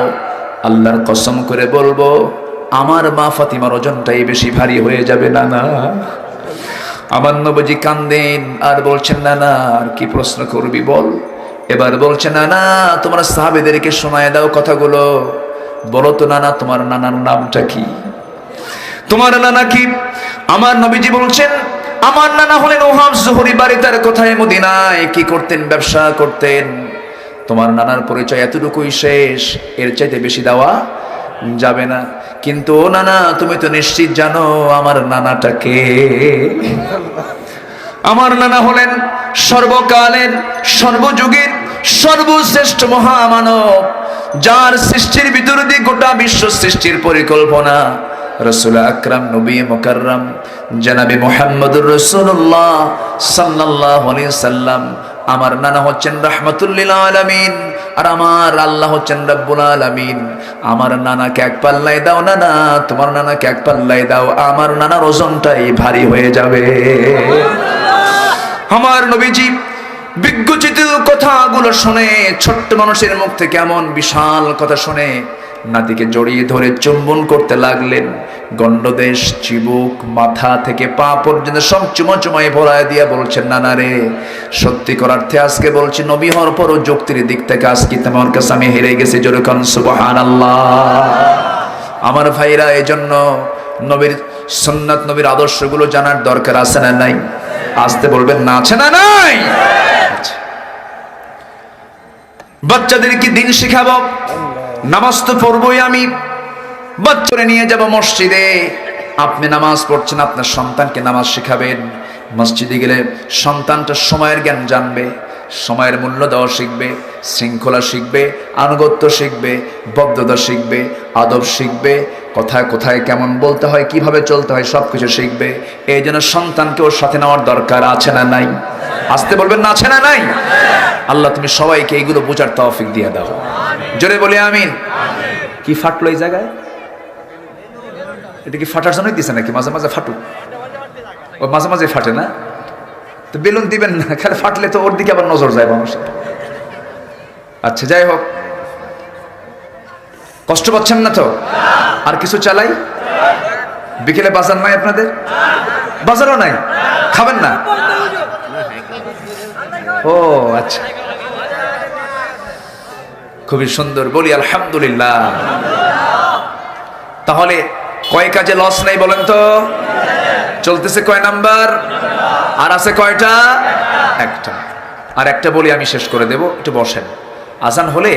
আল্লাহর কসম করে বলবো, আমার মা ফাতিমার ওজনটাই বেশি ভারী হয়ে যাবে। না না। আমার নবীজি কান্দেন আর বলছেন, না না, আর কি প্রশ্ন করবি বল। এবার বলছে, না না, তোমার সাহাবীদেরকে শোনায় দাও কথাগুলো। বলো তো না না, তোমার নানার নামটা কি? তোমার নানা কি? আমার নবীজি বলছেন, আমার নানা হলেন ওহাব জোহরি। বাড়ি তার কোথায়? মদিনায়। কি করতেন? ব্যবসা করতেন। তোমার নানার পরিচয় এতটুকুই শেষ, এর চাইতে বেশি দেওয়া যাবে না। কিন্তু ও নানা, তুমি তো নিশ্চিত জানো আমার নানাটাকে। আমার নানা হলেন সর্বকালের, সর্বযুগের সর্বশ্রেষ্ঠ মহামানব, যার সৃষ্টির ভিতর দিয়ে গোটা বিশ্ব সৃষ্টির পরিকল্পনা। রাসূল আকরাম নবী মুকাররম জনাবে মুহাম্মদুর রাসূলুল্লাহ সাল্লাল্লাহু আলাইহি সাল্লাম। আমার নানা হচ্ছেন রাহমাতুল লিল আলামিন, আর আমার আল্লাহ হচ্ছেন রব্বুল আলামিন। আমার নানাকে 1 পাল্লায় দাও। নানা, তোমার নানাকে 1 পাল্লায় দাও। আমার নানার ওজনটাই ভারী হয়ে যাবে। আমার নবীজি বিজ্ঞচিত কথাগুলো শুনে, ছোট্ট মানুষের মুখ থেকে এমন বিশাল কথা শুনে নাতিকে জড়িয়ে ধরে চুম্বন করতে লাগলেন। গণ্ডদেশ, চিবুক, মাথা থেকে পা পর্যন্ত সব চুমায় ভরায় দিয়ে বলছেন, নানা রে, সত্যি করার্থে আজকে বলছি, নবী হওয়ার পরও যুক্তির দিক থেকে আজকে তোমার কাছে আমি হেরে গেছি। জোরে কোন সুবহানাল্লাহ। আমার ভাইরা, এজন্য নবীর সুন্নাত, নবীর আদর্শগুলো জানার দরকার আছে না নাই? আসতে বলবেন না, আছে না নাই? বাচ্চাদেরকে দিন শেখাবো, নামাজ তো পড়বই। আমি বাচ্চারে নিয়ে যাব মসজিদে। আপনি নামাজ পড়ছেন, আপনার সন্তানকে নামাজ শেখাবেন। মসজিদে গেলে সন্তানটা সময়ের জ্ঞান জানবে, সময়ের মূল্য দেওয়া শিখবে, শৃঙ্খলা শিখবে, আনুগত্য শিখবে, বদ্ধতা শিখবে, আদব শিখবে, কোথায় কোথায় কেমন বলতে হয়, কিভাবে চলতে হয় সবকিছু শিখবে। এই জন্য সন্তানকে ওর সাথে নেওয়ার দরকার আছে না নাই? আসতে বলবেন না, আছে না নাই? আল্লাহ তুমি সবাইকে এইগুলো বোঝার তৌফিক দিয়ে দাও, জোরে বলি আমিন। কি ফাটলো এই জায়গায়? এটা কি ফাটার জন্যই দিছে নাকি? মাঝে মাঝে ফাটুক, ও মাঝে মাঝে ফাটে না তো বেলুন দিবেন না, খালি ফাটলে তো ওর দিকে আবার নজর যায় মানুষের। আচ্ছা যাই হোক, কষ্ট পাচ্ছেন না তো? আর কিছু চালাই? বিকেলে বাজার নাই আপনাদের? বাজারও নাই, খাবেন না? ও আচ্ছা, খুবই সুন্দর, বলি আলহামদুলিল্লাহ। তাহলে কয় কাজে লস নেই বলেন তো? চলতেছে কয় নাম্বার? আর আছে কয়টা? একটা। আর একটা বলি আমি শেষ করে দেব, একটু বসেন। আজান হলে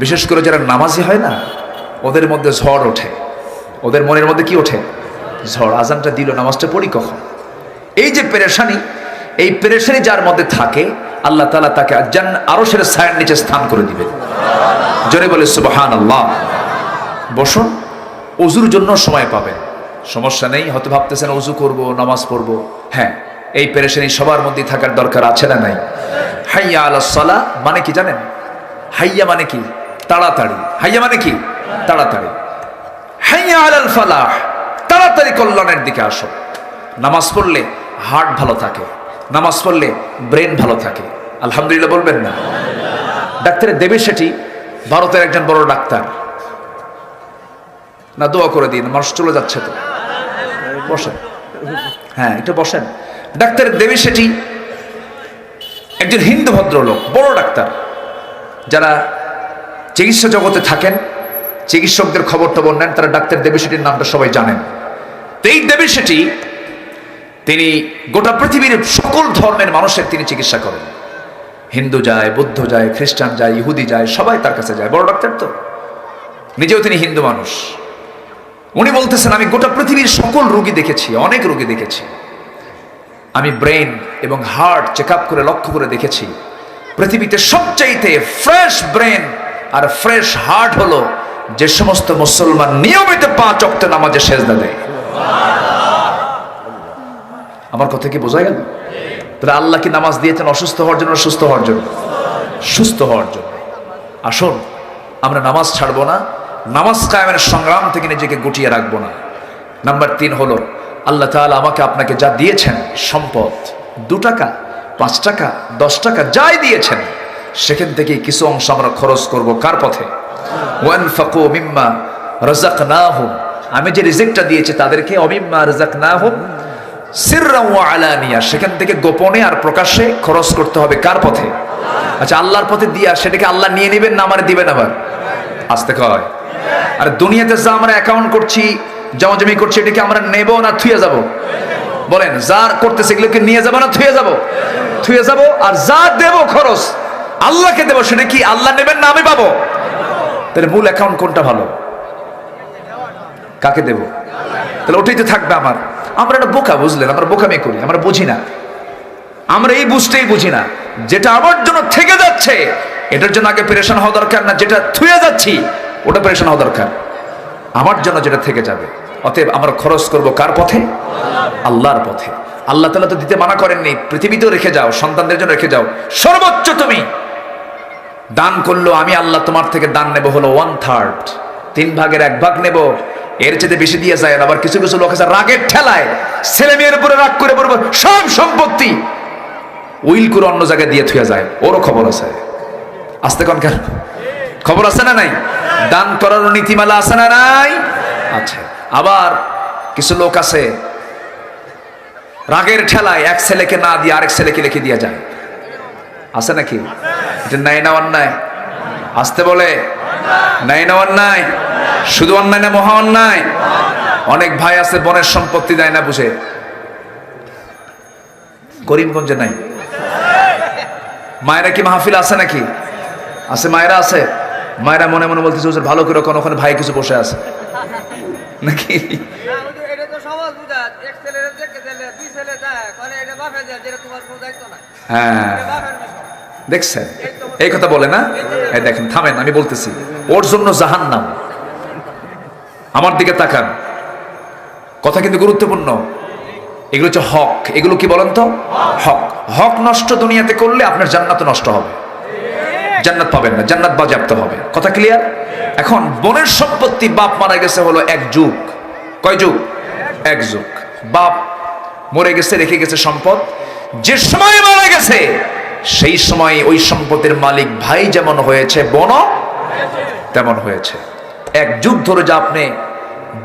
বিশেষ করে যারা নামাজি হয় না, ওদের মধ্যে ঝড় ওঠে, ওদের মনের মধ্যে কি ওঠে? ঝড়। আজানটা দিল, নামাজটা পড়ি কখন? এই যে পেরেশানি, এই পেরেশানি যার মধ্যে থাকে, আল্লাহ তাআলা তাকে আরশের ছায়ার নিচে স্থান করে দিবেন। জোরে বলে সুবহানাল্লাহ। বসুন, ওযুর জন্য সময় পাবেন, সমস্যা নেই। হয়তো ভাবতেছেন ওযু করব, নামাজ পড়ব। হ্যাঁ, এই পেরেশানি সবার মধ্যে থাকার দরকার আছে না নাই? হাইয়া আলাস সালাহ মানে কি জানেন? হাইয়া মানে কি? তাড়াতাড়ি। হাইয়া মানে কি? তাড়াতাড়ি। হাইয়া আলাল ফালাহ, তাড়াতাড়ি কল্যাণের দিকে আসো। নামাজ পড়লে হার্ট ভালো থাকে, নামাজ পড়লে ব্রেন ভালো থাকে। আলহামদুলিল্লাহ বলবেন না? ডাক্তার দেবী শেঠি ভারতের একজন বড় ডাক্তার, না দোয়া করে দিন, মানুষ চলে যাচ্ছে তো। বসেন, হ্যাঁ একটু বসেন। ডাক্তার দেবী শেঠি একজন হিন্দু ভদ্রলোক, বড় ডাক্তার। যারা চিকিৎসা জগতে থাকেন, চিকিৎসকদের খবর টবর নেন, তারা ডাক্তার দেবী শেঠির নামটা সবাই জানেন। তো এই দেবী শেঠি, তিনি গোটা পৃথিবীর সকল ধর্মের মানুষের তিনি চিকিৎসা করেন। হিন্দু যায়, বৌদ্ধ যায়, খ্রিস্টান যায়, ইহুদি যায়, সবাই তার কাছে যায়। বড় ডাক্তার তো, নিজেও তিনি হিন্দু মানুষ। উনি বলতেছেন, আমি গোটা পৃথিবীর সকল রোগী দেখেছি, অনেক রোগী দেখেছি। আমি ব্রেন এবং হার্ট চেক আপ করে লক্ষ্য করে দেখেছি, পৃথিবীতে সবচাইতে ফ্রেশ ব্রেন আর ফ্রেশ হার্ট হলো যে সমস্ত মুসলমান নিয়মিত 5 ওয়াক্ত নামাজে সেজদা দেয়। আমার কথা কি বোঝা গেল? তাহলে আল্লাহ কি নামাজ দিয়েছেন অসুস্থ হওয়ার জন্য, সুস্থ হওয়ার জন্য? সুস্থ হওয়ার জন্য। আসুন আমরা নামাজ ছাড়বো না, নামাজ কায়েমের সংগ্রাম থেকে নিজেকে গুটিয়ে রাখবো না। নাম্বার 3 হলো, আল্লাহ তাআলা আমাকে আপনাকে যা দিয়েছেন সম্পদ, 2 টাকা 5 টাকা 10 টাকা যাই দিয়েছেন, সেখান থেকে কিছু অংশ আমরা খরচ করব কার পথে? ওয়ানফাকু মিম্মা রাযাকনাহুম, আমি যে রিজিকটা দিয়েছি তাদেরকে, অমিম্মা রাযাকনাহুম সিররান ওয়া আলানিয়া, সেখান থেকে গোপনে আর প্রকাশ্যে খরচ করতে হবে কার পথে? আচ্ছা, আল্লাহর পথে দিয়া সেটাকে আল্লাহ নিয়ে নেবেন না আমার দিবেন? আবার আসতে কয়। আর দুনিয়াতে যা আমরা অ্যাকাউন্ট করছি, জমাজমি করছি, এটাকে আমরা নেব না থুয়ে যাব? বলেন, যা করতেছে এগুলোকে নিয়ে যাব না থুয়ে যাব? থুয়ে যাব। আর যা দেব খরচ আল্লাহকে দেব, সেটা কি আল্লাহ নেবেন না আমি পাবো? তাহলে মূল অ্যাকাউন্ট কোনটা ভালো? কাকে দেব? তাহলে ওটাই তো থাকবে আমার। আমরা একটা বোকা, বুঝলেন? আমরা বোকামি করি, আমরা বুঝি না। আমরা এই বুঝতেই বুঝি না, যেটা আমার জন্য থেকে যাচ্ছে এটার জন্য আগে পেরেশান হওয়া দরকার না, যেটা থুয়ে যাচ্ছি ওটা পেরেশান হওয়া দরকার, আমার জন্য যেটা থেকে যাবে। অতএব আমরা খরচ করব কার পথে? আল্লাহর পথে। আল্লাহ তাআলা তো দিতে মানা করেননি, পৃথিবীতেও রেখে যাও, সন্তানদের জন্য রেখে যাও। সর্বোচ্চ তুমি দান করলো, আমি আল্লাহ তোমার থেকে দান নেব হলো 1/3, 3 ভাগের 1 ভাগ নেব। এর চেয়ে বেশি দিয়ে যায়। আবার কিছু কিছু লোক আছে রাগের ঠেলায় ছেলে মেয়ের উপরে রাগ করে পড়বো, সব সম্পত্তি উইল করে অন্য জায়গায় দিয়ে থুয়ে যায়। ওরও খবর আছে। আসতে কোন কেন? খবর আছে না নাই? দান করার নীতিমালা আছে না নাই? আচ্ছা। আবার কিছু লোক আছে রাগের ঠেলায় এক ছেলেকে না দিয়ে আরেক ছেলেকে লিখে দিয়ে যায়। আছে নাকি? এটা নাই না অন্যায়? আসতে বলে নাই না অন্যায়? শুধু অন্যায় না, মহা অন্যায়। অনেক ভাই আছে বোনের সম্পত্তি দেয় না বুঝে। করিমগঞ্জে নাই? মায়েরা কি মাহফিল আছে নাকি? আছে, মায়েরা আছে। মায়েরা মনে মনে বলতেছে হুজুর ভালো করে, ওখানে ভাই কিছু বসে আছে নাকি? হ্যাঁ, দেখছেন এই কথা বলে না? দেখেন, থামেন, আমি বলতেছি। ওর জন্য জাহান্নাম, আমার দিকে তাকান, কথা কিন্তু গুরুত্বপূর্ণ। এগুলো হচ্ছে হক। এগুলো কি বলেন তো? হক। হক নষ্ট দুনিয়াতে করলে আপনার জান্নাত নষ্ট হবে, জান্নাত পাবেন না, জান্নাত বাজেয়াপ্ত হবে। কথা ক্লিয়ার? এখন বোনের সম্পত্তি, বাপ মারা গেছে হলো এক যুগ। কয় যুগ? এক যুগ। বাপ মরে গেছে, রেখে গেছে সম্পদ। যে সময় মারা গেছে সেই সময় ওই সম্পদের মালিক ভাই যেমন হয়েছে, বোনও তেমন হয়েছে। এক যুগ ধরে যে আপনি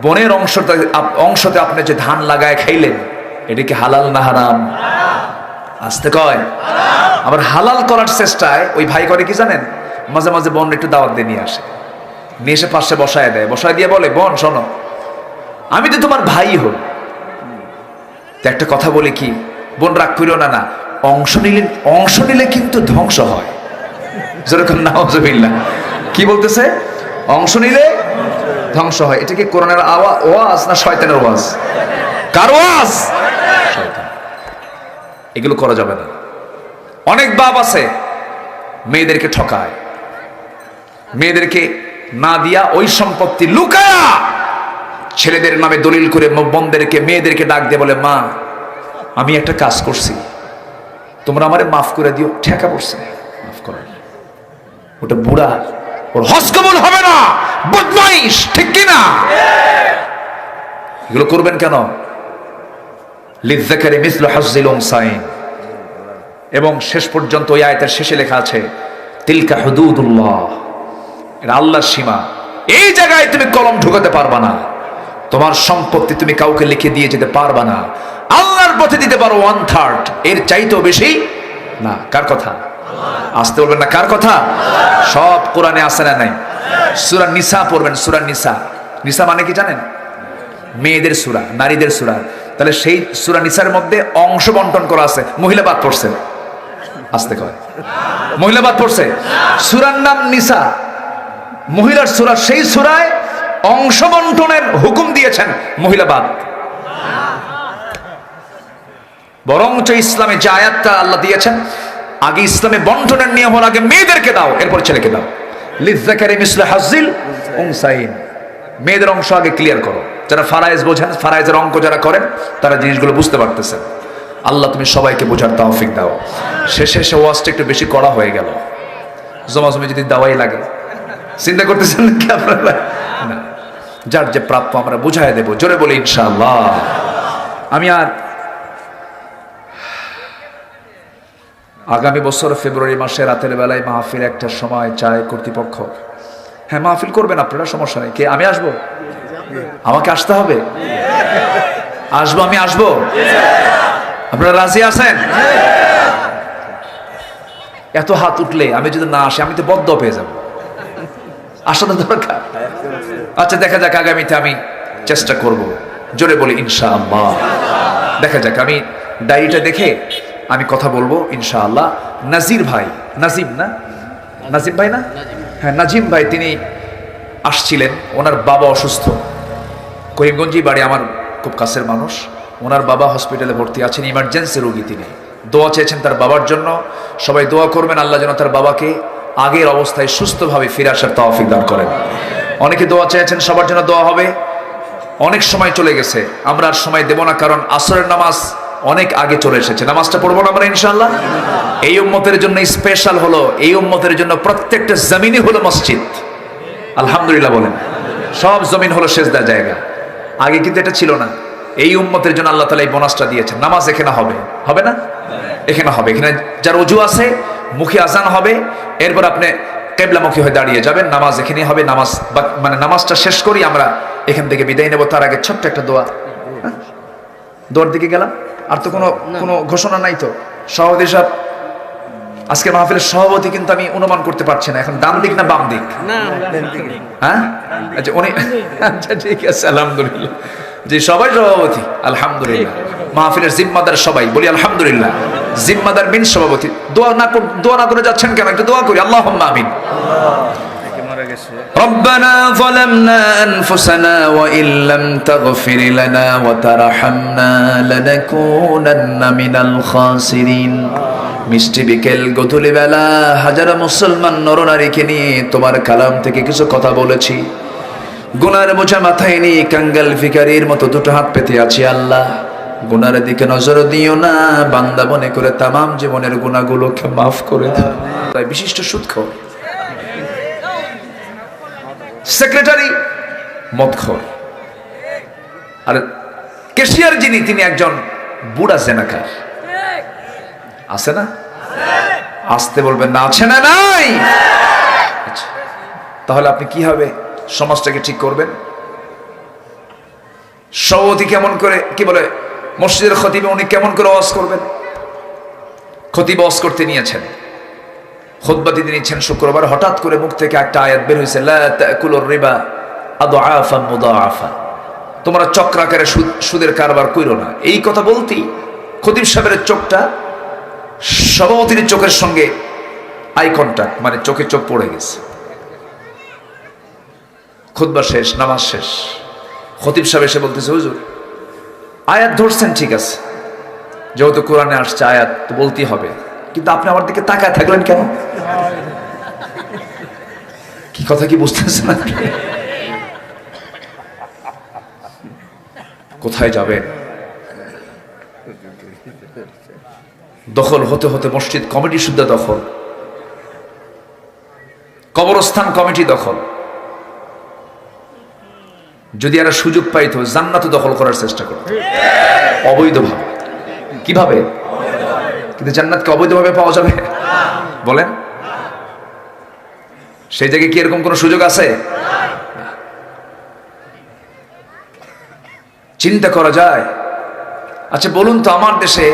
বোনের অংশতে আপনি যে ধান লাগায় খাইলেন, এটা কি হালাল না হারাম? আসতে কয়। আবার হালাল করার চেষ্টায় ওই ভাই করে কি জানেন, মাঝে মাঝে বোন একটু দাওয়াত দিয়ে নিয়ে আসে, নিয়ে এসে পাশে বসায় দেয়, বসায় দিয়ে বলে, বোন শোনো, আমি তো তোমার ভাই হই, তো একটা কথা বলি কি, বোন রাগ করিও না, না অংশ নিলে কিন্তু ধ্বংস হয়। যেরকম নাউজুবিল্লাহ, কি বলতেছে? অংশ নিলে ধ্বংস হয়। এটা কি কোরআনের ওয়াজ না শয়তানের ওয়াজ? কার ওয়াজ? শয়তান। এগুলো করা যাবে না। অনেক বাপ আছে মেয়েদেরকে ঠকায়, মেয়েদেরকে না দিয়া ওই সম্পত্তি লুকায়া ছেলেদের নামে দলিল করে বোনদেরকে, মেয়েদেরকে ডাক দিয়ে বলে, মা আমি একটা কাজ করছি, তোমরা আমারে মাফ করে দিও। ঠেকা পড়ছে, মাফ করেন। ওটা বুড়া, ওর হজ কবুল হবে না, বদমাইশ, ঠিক কিনা? এগুলো করবেন কেন? লিযযাকারি মিসলু হাজ্জিল উনসাইন। এবং শেষ পর্যন্ত ওই আয়াতের শেষে লেখা আছে, তিলকা হুদুদুল্লাহ, এটা আল্লাহর সীমা। এই জায়গায় তুমি কলম ঢুকাতে পারবা না, তোমার সম্পত্তি তুমি কাউকে লিখে দিয়ে যেতে পারবা না। আল্লাহর পথে দিতে পারো 1/3, এর চাইতেও বেশি না। কার কথা? আসতে বলবেন না, কার কথা? সব কোরআনে আছে না নাই? সূরা নিসা পড়বেন, সূরা নিসা। নিসা মানে কি জানেন? মেয়েদের সূরা, নারীদের সূরা। তাহলে সেই সূরা নিসার মধ্যে অংশ বন্টন করা আছে, মহিলা বাদ পড়ছে। আসতে কয়, মহিলা বাদ পড়ছে। সূরার নাম নিসা, মহিলার সূরা। সেই সূরায় অংশ বন্টনের হুকুম দিয়েছেন, মহিলা বাদ। বরঞ্চ ইসলামে যে আয়াতটা আল্লাহ দিয়েছেন, আগে ইসলামে বন্টনের নিয়ম হল আগে মেয়েদেরকে দাও, এরপর ছেলেকে দাও। লিযযাকারি মিসলু হাজ্জিল উনসাইন। মেয়েদের অংশ আগে ক্লিয়ার করো। যারা ফারায়েজ বোঝেন, ফারায়েজের অঙ্ক যারা করেন, তারা জিনিসগুলো বুঝতে পারতেছেন। আল্লাহ তুমি সবাইকে বোঝার তৌফিক দাও। শেষে ওয়াজটা একটু বেশি কড়া হয়ে গেল। জমাজমি যদি দাওয়াই লাগে, চিন্তা করতেছেন নাকি আপনারা? না, যার যে প্রাপ্য আমরা বুঝাই দেব। জোরে বলি ইনশাআল্লাহ। আমি আর আগামী বছর ফেব্রুয়ারি মাসে রাতের বেলায় মাহফিল একটার সময় চায় কর্তৃপক্ষ। হ্যাঁ, মাহফিল করবেন আপনারা, সমস্যা নেই। কে? আমি আসবো? আমাকে আসতে হবে? আসবো, আমি আসবো। আপনারা রাজি আছেন? এত হাত উঠলে আমি যদি না আসি, আমি তো বদ্ধ পেয়ে যাবো। আসাটা দরকার। আচ্ছা, দেখা যাক, আগামীতে আমি চেষ্টা করব। জোরে বলি ইনশাআল্লাহ। দেখা যাক, আমি ডায়েরিটা দেখে আমি কথা বলবো ইনশাআল্লাহ। নাজির ভাই, নাজিম না, নাজিম ভাই না? হ্যাঁ, নাজিম ভাই, তিনি আসছিলেন। ওনার বাবা অসুস্থ, করিমগঞ্জই বাড়ি, আমার খুব কাছের মানুষ। ওনার বাবা হসপিটালে ভর্তি আছেন, ইমার্জেন্সি রোগী। তিনি দোয়া চেয়েছেন তার বাবার জন্য। সবাই দোয়া করবেন, আল্লাহ যেন তার বাবাকে আগের অবস্থায় সুস্থভাবে ফিরে আসার তৌফিক দান করেন। অনেকে দোয়া চেয়েছেন, সবার জন্য দোয়া হবে। অনেক সময় চলে গেছে, আমরা আর সময় দেব না, কারণ আসরের নামাজ অনেক আগে চলে এসেছে। নামাজটা পড়বো না আমরা ইনশাআল্লাহ। এই উম্মতের জন্য স্পেশাল হলো, এই উম্মতের জন্য প্রত্যেকটা জমিনই হলো মসজিদ। আলহামদুলিল্লাহ বলেন। সব জমিন হলো সেজদার জায়গা। আগে কিন্তু এটা ছিল না। এই উম্মতের জন্য আল্লাহ তাআলা এই বোনাসটা দিয়েছেন। নামাজ এখানে হবে, হবে না? এখানে হবে। এখানে যার ওযু আছে, মুখে আজান হবে, এরপর আপনি কিবলামুখী হয়ে দাঁড়িয়ে যাবেন। নামাজ এখানেই হবে। নামাজ মানে নামাজটা শেষ করি, আমরা এখান থেকে বিদায় নেব। তার আগে ছোট্ট একটা দোয়া। দোয়ার দিকে গেলাম। আর তো কোনো ঘোষণা নাই তো? সভাপতি সাহেব, আজকে মাহফিলের সভাপতি কিন্তু আমি অনুমান করতে পারছি না, এখন ডান দিক না বাম দিক? হ্যাঁ, আচ্ছা, উনি, আচ্ছা ঠিক আছে, আলহামদুলিল্লাহ। যে সবাই সভাপতি, আলহামদুলিল্লাহ। মাহফিলের জিম্মাদার সবাই, বলি আলহামদুলিল্লাহ। জিম্মাদার মিন সভাপতি। দোয়া না করে যাচ্ছেন কেন? একটু দোয়া করি। আল্লাহুম্মা আমিন। ربنا ظلمنا أنفسنا وإن لم تغفر لنا وترحمنا لنكونن من الخاسرين। মিষ্টি বিকেল, গধূলি বেলা হাজারো মুসলমান নরনারীকে নিয়ে তোমার কালাম থেকে কিছু কথা বলেছি। গুনার বোঝা মাথায় নিয়ে কাঙ্গাল ভিখারির মতো দুটো হাত পেতে আছি আল্লাহ, গুনার দিকে নজর দিও না, বান্দা মনে করে তামাম জীবনের গুনাহগুলোকে মাফ করে দাও। তাই বিশিষ্ট সুদখোর, সেক্রেটারি মদখোর, আর ক্যাশিয়ার যিনি তিনি একজন বুড়া জেনাকার। আছে না? আসতে বলবেন না, আছে না? নাই? আচ্ছা, তাহলে আপনি কি হবে সমাজটাকে ঠিক করবেন? সভাপতি কেমন করে, কি বলে মসজিদের খতিবে, উনি কেমন করে ওয়াজ করবেন? খতিব ওয়াজ করতে নিয়েছেন, খুতবা দিতে নিচ্ছেন শুক্রবার, হঠাৎ করে মুখ থেকে একটা আয়াত বের হয়েছে, লা তাকুলুর রিবা আদআফান মুদাআফা, তোমরা চক্রাকারে সুদের কারবার কইরো না। এই কথা বলতেই খতিব সাহেবের চোখটা সভাপতির চোখের সঙ্গে আই কন্টাক্ট, মানে চোখে চোখ পড়ে গেছে। খুতবা শেষ, নামাজ শেষ, খতিব সাহেব এসে বলতেছে, হুজুর আয়াত ধরছেন ঠিক আছে, যেহেতু কোরআনে আসছে আয়াত তো বলতেই হবে, কিন্তু আপনি আমার দিকে তাকায় থাকলেন কেন? কি কথা কি বুঝতেছেন? কোথায় যাবেন? দখল হতে হতে মসজিদ কমিটি শুদ্ধ দখল, কবরস্থান কমিটি দখল। যদি এরা সুযোগ পাইতো জান্নাত দখল করার চেষ্টা করত অবৈধভাবে। কিভাবে? কিন্তু জান্নাতকে অবৈধভাবে পাওয়া যাবে? বলেন, সেই জায়গায় কি এরকম কোন সুযোগ আছে? চিন্তা করা যায়। আচ্ছা বলুন তো, আমার দেশে